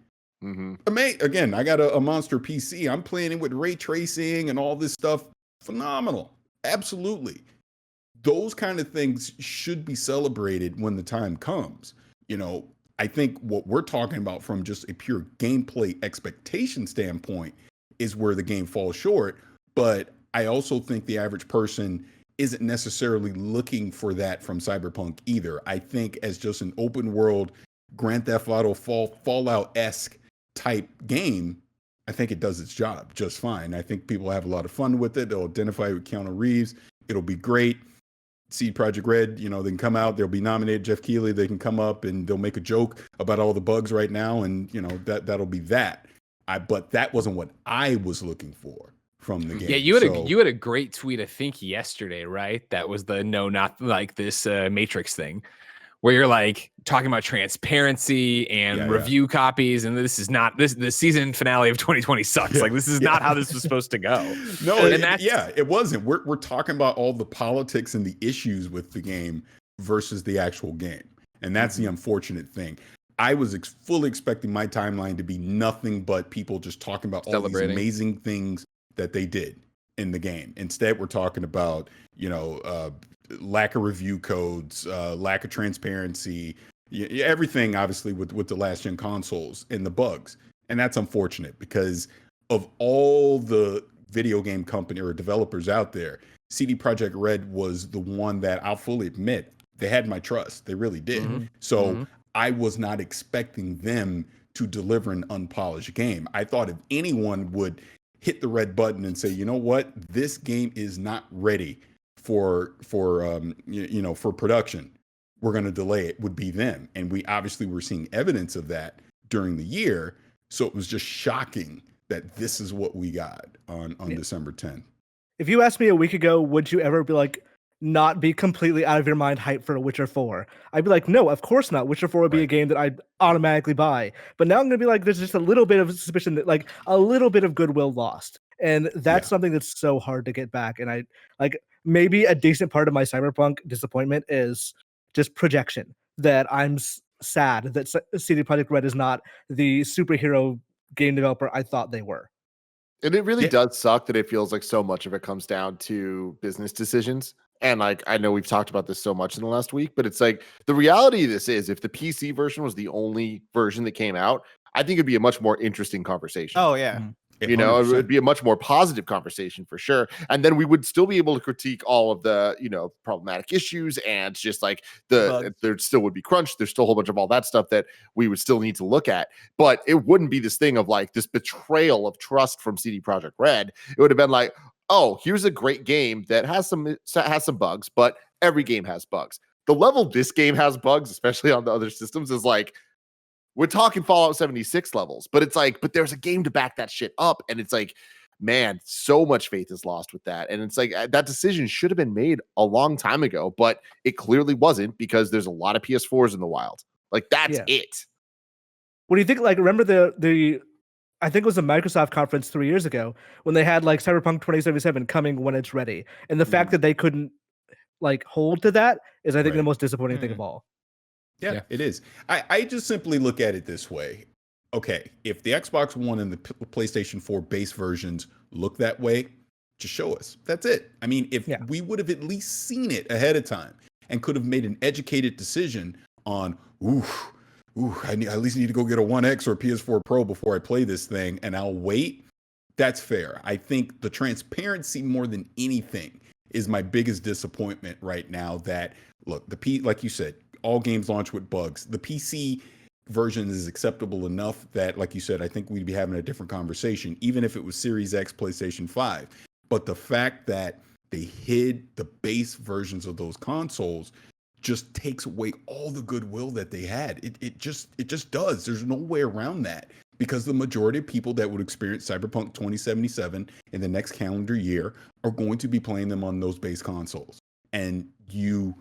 again, I got a monster PC. I'm playing it with ray tracing and all this stuff. Phenomenal. Absolutely. Those kind of things should be celebrated when the time comes. I think what we're talking about from just a pure gameplay expectation standpoint is where the game falls short. But I also think the average person isn't necessarily looking for that from Cyberpunk either. I think as just an open world Grand Theft Auto Fallout-esque type game, I think it does its job just fine. I think people have a lot of fun with it. They'll identify with Keanu Reeves. It'll be great. CD Projekt Red, they can come out. They'll be nominated. Jeff Keighley, they can come up and they'll make a joke about all the bugs right now, and that'll be that. But that wasn't what I was looking for from the game.
Yeah, you had a great tweet, I think yesterday, right? That was the no, not like this Matrix thing, where you're like talking about transparency and review copies, and this is not the season finale of 2020 sucks. Like this is not how this was supposed to go.
No, it wasn't. We're talking about all the politics and the issues with the game versus the actual game, and that's the unfortunate thing. I was fully expecting my timeline to be nothing but people just talking about all these amazing things that they did in the game. Instead, we're talking about lack of review codes, lack of transparency, everything obviously with the last gen consoles and the bugs. And that's unfortunate because of all the video game company or developers out there, CD Projekt Red was the one that I'll fully admit they had my trust. They really did. So I was not expecting them to deliver an unpolished game. I thought if anyone would hit the red button and say, you know what, this game is not ready for production, we're going to delay it, would be them. And we obviously were seeing evidence of that during the year. So it was just shocking that this is what we got on December 10th.
If you asked me a week ago, would you ever be like, not be completely out of your mind hyped for a Witcher 4? I'd be like, no, of course not. Witcher 4 would be a game that I'd automatically buy. But now I'm going to be like, there's just a little bit of suspicion that like a little bit of goodwill lost. And that's something that's so hard to get back. And I like maybe a decent part of my Cyberpunk disappointment is just projection, that I'm sad that CD Projekt Red is not the superhero game developer I thought they were.
And it really does suck that it feels like so much of it comes down to business decisions. And like, I know we've talked about this so much in the last week, but it's like the reality of this is if the PC version was the only version that came out, I think it'd be a much more interesting conversation.
Oh, yeah.
You know, it would be a much more positive conversation for sure. And then we would still be able to critique all of the, problematic issues and just like there still would be crunch. There's still a whole bunch of all that stuff that we would still need to look at. But it wouldn't be this thing of like this betrayal of trust from CD Projekt Red. It would have been like, oh, here's a great game that has some bugs, but every game has bugs. The level this game has bugs, especially on the other systems, is like, we're talking Fallout 76 levels, but it's like, but there's a game to back that shit up. And it's like, man, so much faith is lost with that. And it's like, that decision should have been made a long time ago, but it clearly wasn't because there's a lot of PS4s in the wild. Like, that's it.
What do you think? Like, remember the I think it was a Microsoft conference 3 years ago when they had like Cyberpunk 2077 coming when it's ready. And the fact that they couldn't like hold to that is, I think, the most disappointing thing of all.
Yeah, it is. I just simply look at it this way. Okay, if the Xbox One and the PlayStation 4 base versions look that way, just show us. That's it. I mean, if we would have at least seen it ahead of time and could have made an educated decision on, I at least need to go get a 1X or a PS4 Pro before I play this thing, and I'll wait. That's fair. I think the transparency more than anything is my biggest disappointment right now. That, look, like you said, all games launch with bugs. The PC version is acceptable enough that, like you said, I think we'd be having a different conversation, even if it was Series X, PlayStation 5. But the fact that they hid the base versions of those consoles just takes away all the goodwill that they had. It just does. There's no way around that, because the majority of people that would experience Cyberpunk 2077 in the next calendar year are going to be playing them on those base consoles. And you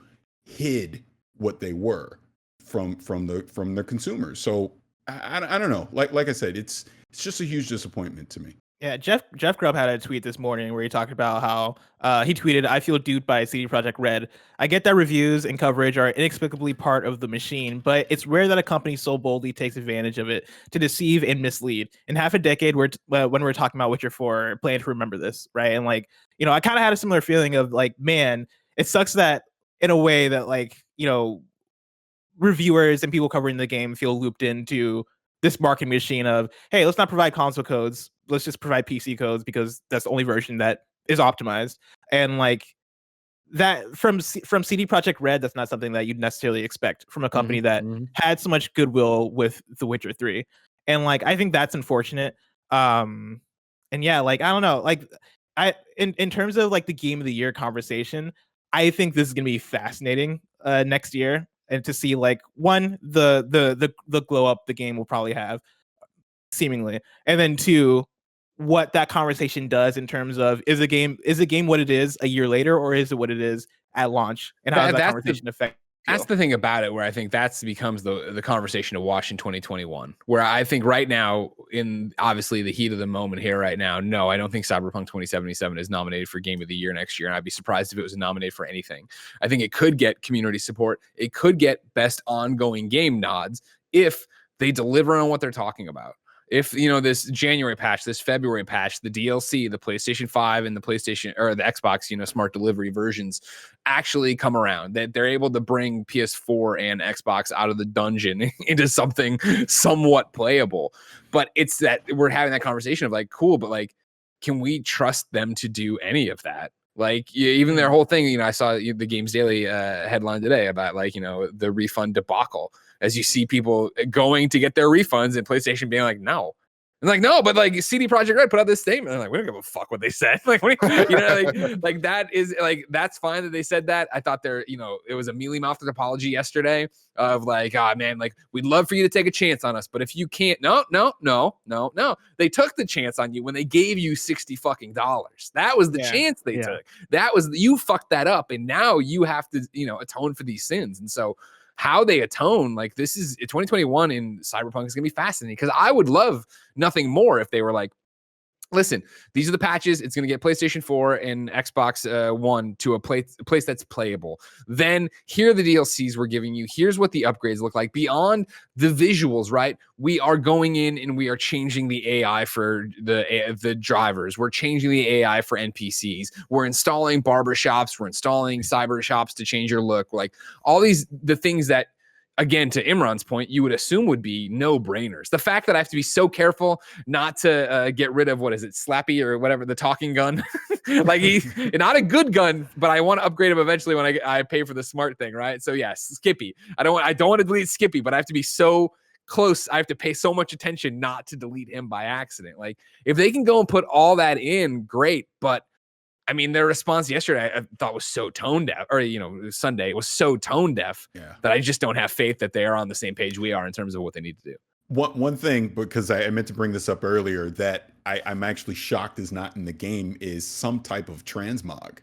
hid what they were from their consumers. So I don't know. Like I said, it's just a huge disappointment to me.
Yeah, Jeff Grubb had a tweet this morning where he talked about how he tweeted, "I feel duped by CD Projekt Red. I get that reviews and coverage are inexplicably part of the machine, but it's rare that a company so boldly takes advantage of it to deceive and mislead. In half a decade, when we're talking about Witcher 4, plan to remember this, right?" And like, I kind of had a similar feeling of like, man, it sucks that in a way that like, reviewers and people covering the game feel looped into this marketing machine of, hey, let's not provide console codes, let's just provide PC codes because that's the only version that is optimized. And like that from CD Projekt Red, that's not something that you'd necessarily expect from a company that had so much goodwill with The Witcher 3. And like I think that's unfortunate. And yeah, like I don't know, like in terms of like the game of the year conversation, I think this is gonna be fascinating next year. And to see like one, the glow up the game will probably have, seemingly, and then two, what that conversation does in terms of is a game what it is a year later, or is it what it is at launch, and how does that conversation affect?
That's the thing about it, where I think that becomes the conversation to watch in 2021. Where I think right now, in obviously the heat of the moment here right now, no, I don't think Cyberpunk 2077 is nominated for Game of the Year next year, and I'd be surprised if it was nominated for anything. I think it could get community support. It could get best ongoing game nods if they deliver on what they're talking about. If this January patch, this February patch, the DLC, the PlayStation 5 and the PlayStation or the Xbox, smart delivery versions actually come around, that they're able to bring PS4 and Xbox out of the dungeon into something somewhat playable. But it's that we're having that conversation of like, cool, but like, can we trust them to do any of that? Like even their whole thing, I saw the Games Daily headline today about like, the refund debacle, as you see people going to get their refunds and PlayStation being like, no. And like, no, but like CD Projekt Red put out this statement. And like, we don't give a fuck what they said. Like, what like that is like, that's fine that they said that. I thought it was a mealy-mouthed apology yesterday of like, man, like we'd love for you to take a chance on us, but if you can't, no. They took the chance on you when they gave you $60 fucking. That was the chance they took. That was, you fucked that up, and now you have to, atone for these sins. And so how they atone, like this is 2021 in Cyberpunk is gonna be fascinating, because I would love nothing more if they were like, listen, these are the patches. It's going to get PlayStation 4 and Xbox One to a place that's playable. Then here are the DLCs we're giving you. Here's what the upgrades look like. Beyond the visuals, right? We are going in and we are changing the AI for the drivers. We're changing the AI for NPCs. We're installing barbershops. We're installing cyber shops to change your look. Like all the things that, again, to Imran's point, you would assume would be no-brainers. The fact that I have to be so careful not to get rid of, what is it, Slappy or whatever, the talking gun. Like he's not a good gun, but I want to upgrade him eventually when I pay for the smart thing, right? So yes, Skippy. I don't want to delete Skippy, but I have to be so close. I have to pay so much attention not to delete him by accident. Like if they can go and put all that in, great. But I mean, their response yesterday I thought was so tone deaf, or Sunday, it was so tone deaf that I just don't have faith that they are on the same page we are in terms of what they need to do.
One thing, because I meant to bring this up earlier, that I'm actually shocked is not in the game, is some type of transmog.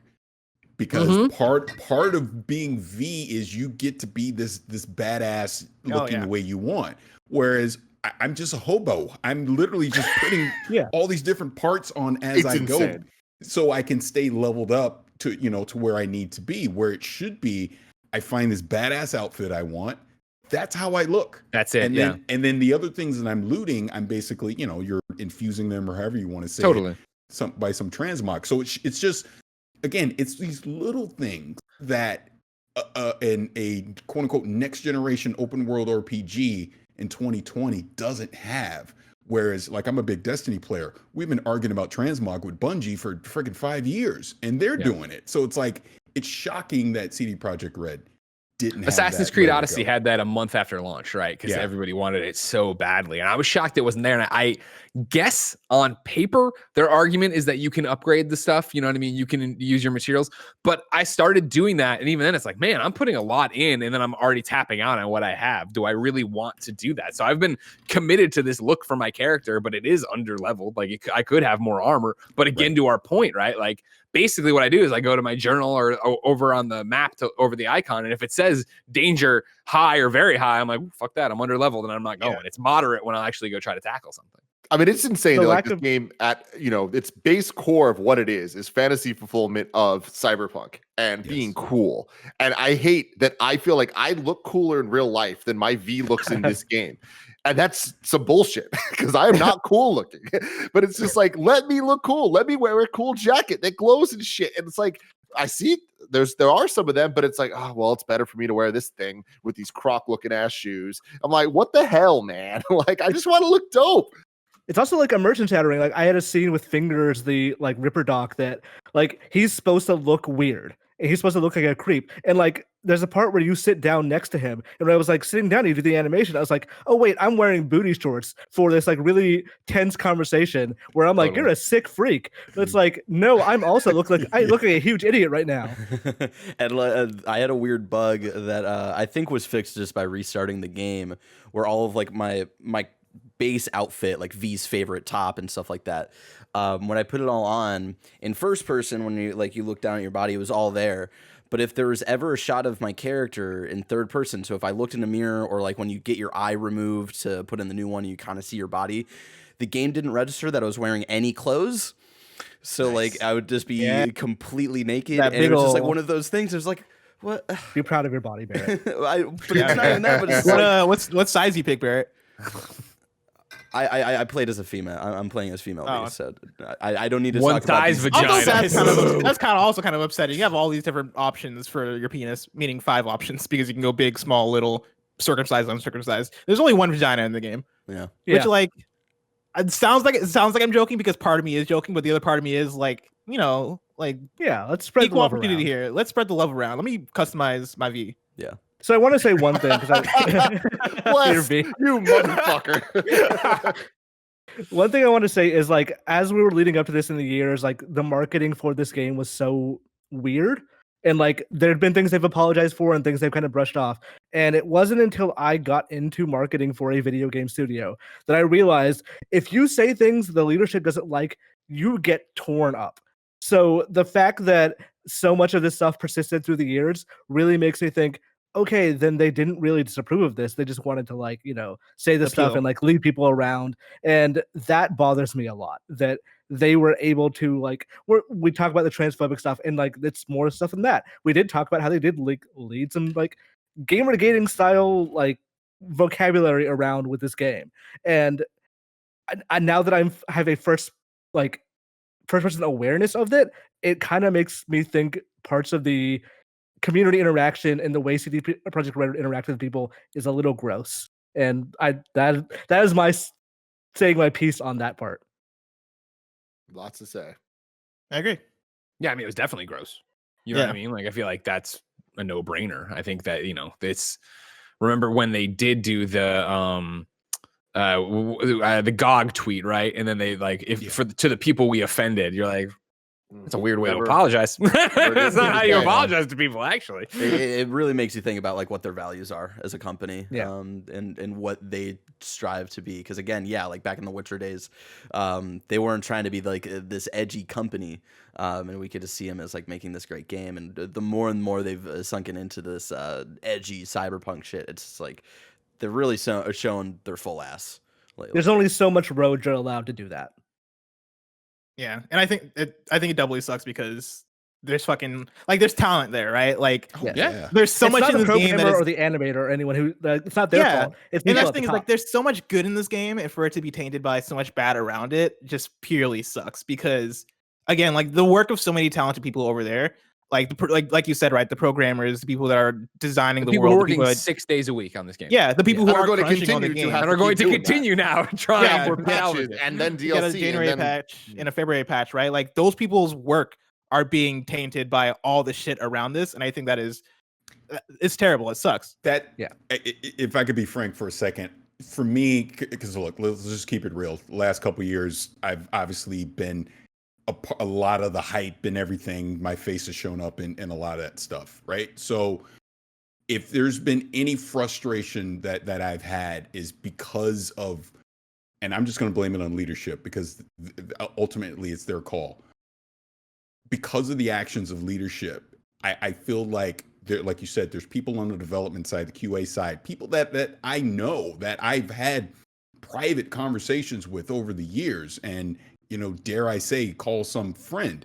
Because part of being V is you get to be this badass looking the way you want. Whereas I'm just a hobo. I'm literally just putting all these different parts on as I go, so I can stay leveled up to to where I need to be, where it should be. I find this badass outfit I want. That's how I look.
That's it.
And then the other things that I'm looting, I'm basically, you're infusing them, or however you want to say it, by some transmog. So it's just, again, it's these little things that in a quote unquote next generation open world RPG in 2020 doesn't have. Whereas, like, I'm a big Destiny player. We've been arguing about transmog with Bungie for freaking 5 years, and they're doing it. So it's like, it's shocking that CD Projekt Red didn't have
Assassin's
that
Creed
ready to
Odyssey
go.
had that a month after launch, right? Because
Yeah.
everybody wanted it so badly. And I was shocked it wasn't there. And I guess on paper, their argument is that you can upgrade the stuff. You know what I mean? You can use your materials. But I started doing that. And even then, it's like, man, I'm putting a lot in and then I'm already tapping out on what I have. Do I really want to do that? So I've been committed to this look for my character, but it is under leveled. Like I could have more armor. But again, to our point, right? Like, basically what I do is I go to my journal or over on the map over the icon. And if it says danger high or very high, I'm like, fuck that. I'm under leveled and I'm not going. Yeah. It's moderate when I'll actually go try to tackle something.
I mean, it's insane that like this game at, its base core of what it is fantasy fulfillment of cyberpunk and being cool. And I hate that I feel like I look cooler in real life than my V looks in this game. And that's some bullshit because I am not cool looking. But it's just like, let me look cool. Let me wear a cool jacket that glows and shit. And it's like, I see there are some of them, but it's like, oh, well, it's better for me to wear this thing with these croc looking ass shoes. I'm like, what the hell, man? Like, I just want to look dope.
It's also like immersion shattering. Like I had a scene with Fingers, the like Ripper Doc, that like he's supposed to look weird and he's supposed to look like a creep. And like there's a part where you sit down next to him, and when I was like sitting down, you do the animation. I was like, oh wait, I'm wearing booty shorts for this like really tense conversation where I'm like, you're a sick freak. But it's like, no, I'm also look like a huge idiot right now.
And I had a weird bug that I think was fixed just by restarting the game, where all of like my base outfit, like V's favorite top and stuff like that, when I put it all on in first person, when you look down at your body, it was all there. But if there was ever a shot of my character in third person, so if I looked in a mirror or like when you get your eye removed to put in the new one, you kind of see your body, the game didn't register that I was wearing any clothes. So like I would just be completely naked, and it was just like one of those things. It was like, what?
Be proud of your body, Barrett.
But it's not even that. But it's
what size you pick, Barrett?
I played as a female. I'm playing as female. So I don't need to
one
talk about
size vagina.
That's also kind of upsetting. You have all these different options for your penis, meaning 5 options, because you can go big, small, little, circumcised, uncircumcised. There's only one vagina in the game.
Yeah.
Which like it sounds like I'm joking because part of me is joking, but the other part of me is like,
let's spread
equal opportunity here. Let's spread the love around. Let me customize my V.
Yeah.
So I want to say one thing because
you motherfucker.
One thing I want to say is like as we were leading up to this in the years, like the marketing for this game was so weird, and like there had been things they've apologized for and things they've kind of brushed off. And it wasn't until I got into marketing for a video game studio that I realized if you say things the leadership doesn't like, you get torn up. So the fact that so much of this stuff persisted through the years really makes me think, okay, then they didn't really disapprove of this. They just wanted to like, say the stuff and like lead people around. And that bothers me a lot, that they were able to like, we talk about the transphobic stuff and like, it's more stuff than that. We did talk about how they did like lead some like gamer-gating style, like vocabulary around with this game. And now that I have a first person awareness of it, it kind of makes me think parts of the community interaction and the way CD Projekt Red interact with people is a little gross, and that is my saying my piece on that part.
Lots to say.
I agree.
Yeah, I mean it was definitely gross. You know what I mean? Like I feel like that's a no-brainer. I think that it's. Remember when they did do the GOG tweet, right? And then they like to the people we offended, you're like. It's a weird way to apologize. That's not how you apologize to people, actually.
It really makes you think about like what their values are as a company, and what they strive to be. Because again, like back in the Witcher days, they weren't trying to be like this edgy company, and we could just see them as like making this great game. And the more and more they've sunken into this edgy cyberpunk shit, it's just like they're really showing their full ass lately.
There's only so much road you're allowed to do that.
Yeah, and I think it doubly sucks because there's there's talent there, right? Like, there's so much in this game that
or the animator or anyone who it's not their fault. It's
and that's the thing is like there's so much good in this game, and for it to be tainted by so much bad around it just purely sucks. Because again, like the work of so many talented people over there, like you said, right? The programmers, the people that are designing the world,
working 6 days a week on this game.
Yeah, the people who are
going to
continue
on the game
and are going to continue now trying for
patches and then DLC.
You got a January patch and a February patch, right? Like those people's work are being tainted by all the shit around this, and I think that is it's terrible. It sucks.
If I could be frank for a second, for me, because look, let's just keep it real. The last couple of years, I've obviously been a lot of the hype and everything. My face has shown up in a lot of that stuff, right? So if there's been any frustration that I've had is because of, and I'm just going to blame it on leadership because ultimately it's their call. Because of the actions of leadership, I feel like like you said, there's people on the development side, the QA side, people that I know that I've had private conversations with over the years, and dare I say, call some friend,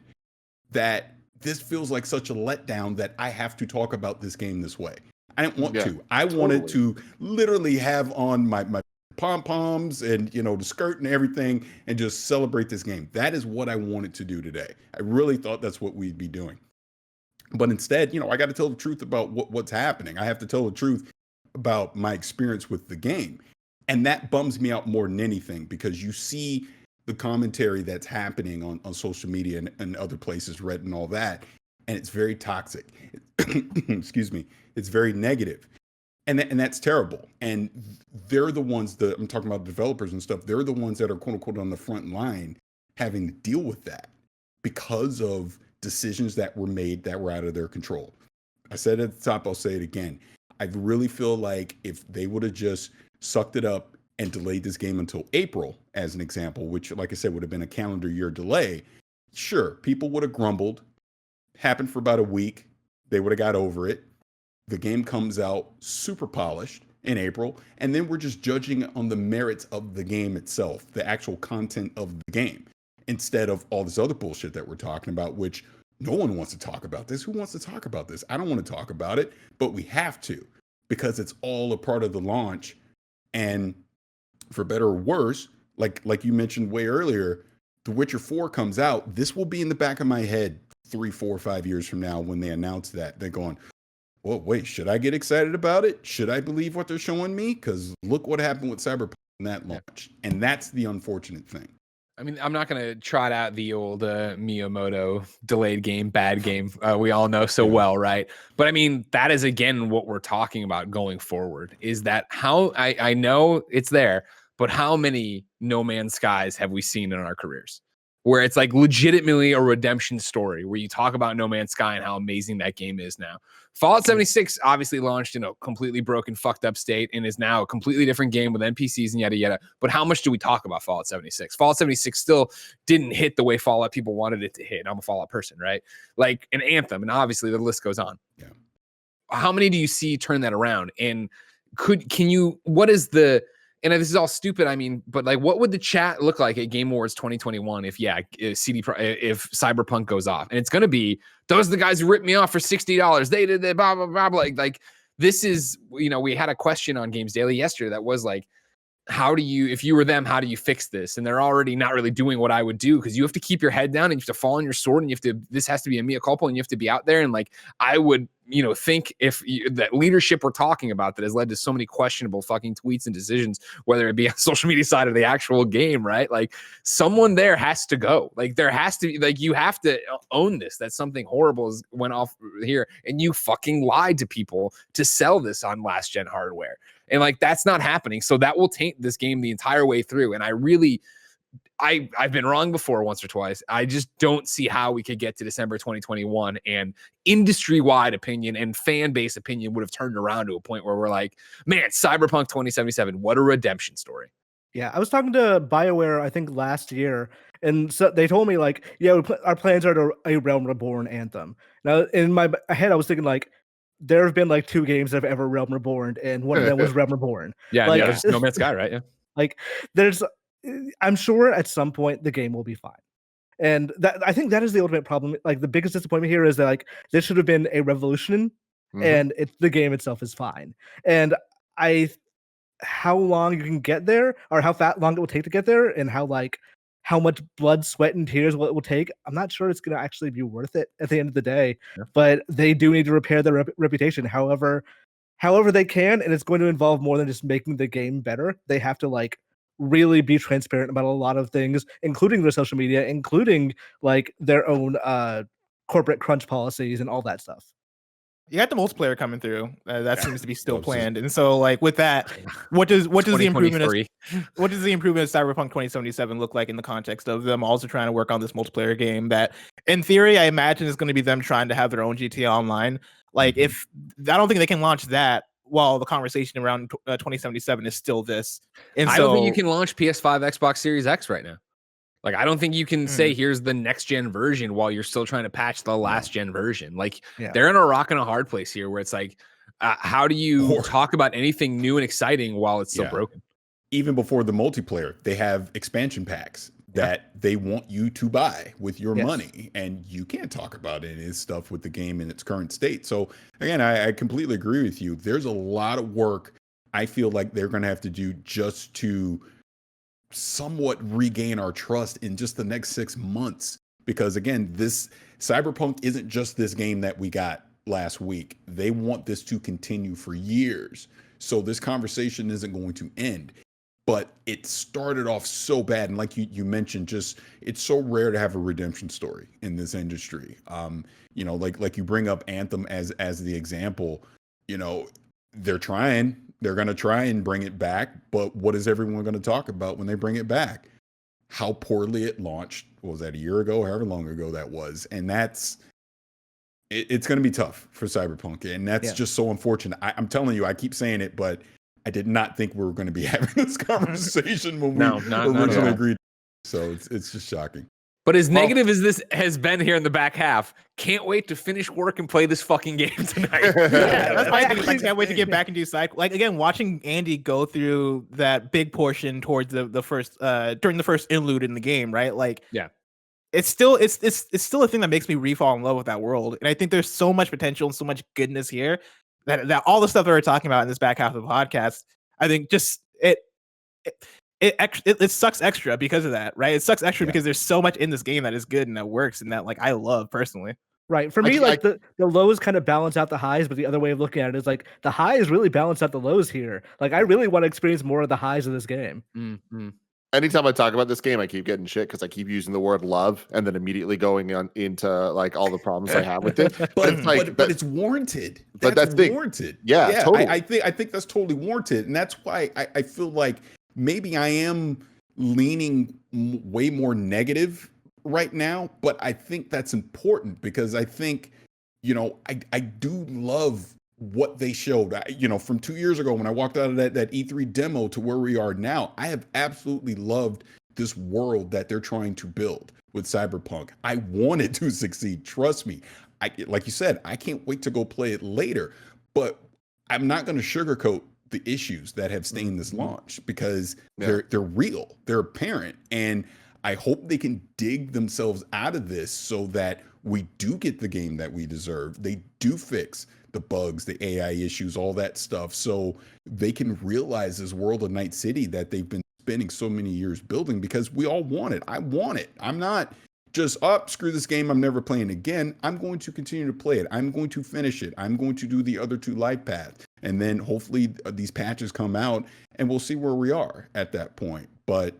that this feels like such a letdown that I have to talk about this game this way. I didn't want to. I wanted to literally have on my pom-poms and the skirt and everything and just celebrate this game. That is what I wanted to do today. I really thought that's what we'd be doing. But instead, I got to tell the truth about what's happening. I have to tell the truth about my experience with the game. And that bums me out more than anything, because you see the commentary that's happening on social media and other places, Reddit and all that, and it's very toxic. Excuse me. It's very negative. And that's terrible. And they're the ones I'm talking about developers and stuff. They're the ones that are quote unquote on the front line having to deal with that because of decisions that were made that were out of their control. I said at the top, I'll say it again. I really feel like if they would have just sucked it up and delayed this game until April, as an example, which, like I said, would have been a calendar year delay, sure, people would have grumbled. Happened for about a week. They would have got over it. The game comes out super polished in April, and then we're just judging on the merits of the game itself, the actual content of the game, instead of all this other bullshit that we're talking about, which no one wants to talk about this. Who wants to talk about this? I don't want to talk about it, but we have to, because it's all a part of the launch. And for better or worse, like you mentioned way earlier, The Witcher 4 comes out. This will be in the back of my head 3, 4, 5 years from now when they announce that. They're going, well, wait, should I get excited about it? Should I believe what they're showing me? Because look what happened with Cyberpunk in that launch. And that's the unfortunate thing.
I mean, I'm not going to trot out the old Miyamoto delayed game, bad game. We all know so well, right? But I mean, that is, again, what we're talking about going forward, is that how I know it's there, but how many No Man's Skies have we seen in our careers? Where it's like legitimately a redemption story, where you talk about No Man's Sky and how amazing that game is now. Fallout 76 obviously launched in a completely broken, fucked up state and is now a completely different game with NPCs and yada, yada. But how much do we talk about Fallout 76? Fallout 76 still didn't hit the way Fallout people wanted it to hit. I'm a Fallout person, right? Like an Anthem, and obviously the list goes on.
Yeah.
How many do you see turn that around? And what is the... And this is all stupid, I mean, but like, what would the chat look like at Game Awards 2021 if Cyberpunk goes off? And it's going to be, those are the guys who ripped me off for $60. They did the blah, blah, blah, blah. Like this is, we had a question on Games Daily yesterday that was like, if you were them, how do you fix this? And they're already not really doing what I would do, because you have to keep your head down and you have to fall on your sword, and this has to be a mea culpa, and you have to be out there. And like, I would, think that leadership we're talking about that has led to so many questionable fucking tweets and decisions, whether it be on social media side or the actual game, right? Like someone there has to go. Like there has to be, like, you have to own this, that something horrible went off here, and you fucking lied to people to sell this on last gen hardware. And like, that's not happening. So that will taint this game the entire way through. And I've been wrong before once or twice. I just don't see how we could get to December 2021 and industry-wide opinion and fan base opinion would have turned around to a point where we're like, man, Cyberpunk 2077, what a redemption story.
Yeah, I was talking to BioWare, I think last year, and so they told me like, yeah, our plans are to a Realm Reborn Anthem. Now in my head, I was thinking like, there have been like 2 games that have ever Realm Reborn, and one of them was Realm Reborn.
Yeah,
like,
there's No Man's Sky, right? Yeah.
Like I'm sure at some point the game will be fine. And I think that is the ultimate problem. Like the biggest disappointment here is that like this should have been a revolution, and the game itself is fine. And how long you can get there, or how long it will take to get there, and how much blood, sweat, and tears it will take, I'm not sure it's going to actually be worth it at the end of the day. Yeah. But they do need to repair their reputation however they can, and it's going to involve more than just making the game better. They have to like really be transparent about a lot of things, including their social media, including like their own corporate crunch policies and all that stuff.
You got the multiplayer coming through. That seems to be still planned. And so, like with that, what does the improvement of Cyberpunk 2077 look like in the context of them also trying to work on this multiplayer game that, in theory, I imagine is going to be them trying to have their own GTA Online. Like, if I don't think they can launch that while the conversation around 2077 is still this. And
I don't think you can launch PS5, Xbox Series X right now. Like, I don't think you can say here's the next gen version while you're still trying to patch the last gen version. Like, they're in a rock and a hard place here where it's like, how do you talk about anything new and exciting while it's still broken?
Even before the multiplayer, they have expansion packs that they want you to buy with your money, and you can't talk about any of this stuff with the game in its current state. So again, I completely agree with you. There's a lot of work I feel like they're going to have to do just to somewhat regain our trust in just the next 6 months, because again, this Cyberpunk isn't just this game that we got last week. They want this to continue for years, so this conversation isn't going to end. But it started off so bad, and like you mentioned, just it's so rare to have a redemption story in this industry. You know, like you bring up Anthem as the example. You know, they're going to try and bring it back, but what is everyone going to talk about when they bring it back? How poorly it launched. What was that, a year ago, however long ago that was? And it's going to be tough for Cyberpunk, and that's just so unfortunate. I'm telling you, I keep saying it, but I did not think we were going to be having this conversation when we originally agreed. So it's just shocking.
But as negative as this has been here in the back half, can't wait to finish work and play this fucking game tonight.
That's my thing. I can't wait to get back and do side. Like, again, watching Andy go through that big portion towards the first during the first interlude in the game, right? Like, it's still a thing that makes me re-fall in love with that world. And I think there's so much potential and so much goodness here that all the stuff that we're talking about in this back half of the podcast, I think just it sucks extra because of that, right? It sucks extra because there's so much in this game that is good and that works and that, like, I love personally.
Right. For me, the lows kind of balance out the highs, but the other way of looking at it is like the highs really balance out the lows here. Like, I really want to experience more of the highs of this game.
Mm-hmm. Anytime I talk about this game, I keep getting shit because I keep using the word love and then immediately going into like all the problems I have with it.
But it's warranted. That's warranted.
Yeah, totally.
I think that's totally warranted, and that's why I feel like maybe I am leaning way more negative right now, but I think that's important because I think, you know, I do love what they showed. You know, from 2 years ago when I walked out of that E3 demo to where we are now, I have absolutely loved this world that they're trying to build with Cyberpunk. I want it to succeed. Trust me. Like you said, I can't wait to go play it later, but I'm not going to sugarcoat the issues that have stained this launch because they're real, they're apparent, and I hope they can dig themselves out of this so that we do get the game that we deserve. They do fix the bugs, the AI issues, all that stuff, so they can realize this world of Night City that they've been spending so many years building, because we all want it. I want it. I'm not just, screw this game, I'm never playing again. I'm going to continue to play it. I'm going to finish it. I'm going to do the other two life paths. And then hopefully these patches come out and we'll see where we are at that point. But,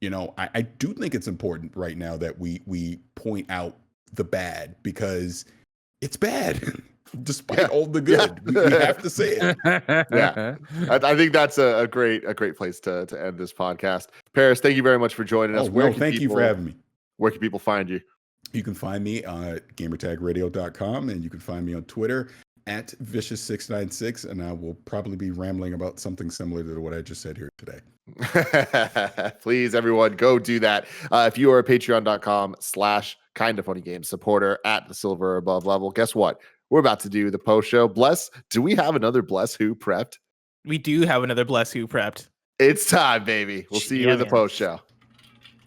you know, I do think it's important right now that we point out the bad, because it's bad. Despite all the good, we have to say it.
I think that's a great place to end this podcast. Paris, thank you very much for joining us.
Thank you for having me.
Where can people find you?
You can find me at gamertagradio.com, and you can find me on Twitter at Vicious696, and I will probably be rambling about something similar to what I just said here today.
Please, everyone, go do that. If you are a patreon.com/kindafunnygames supporter at the silver or above level, guess what? We're about to do the post show. Bless, do we have another Bless Who prepped?
We do have another Bless Who prepped.
It's time, baby. We'll see you in the post show.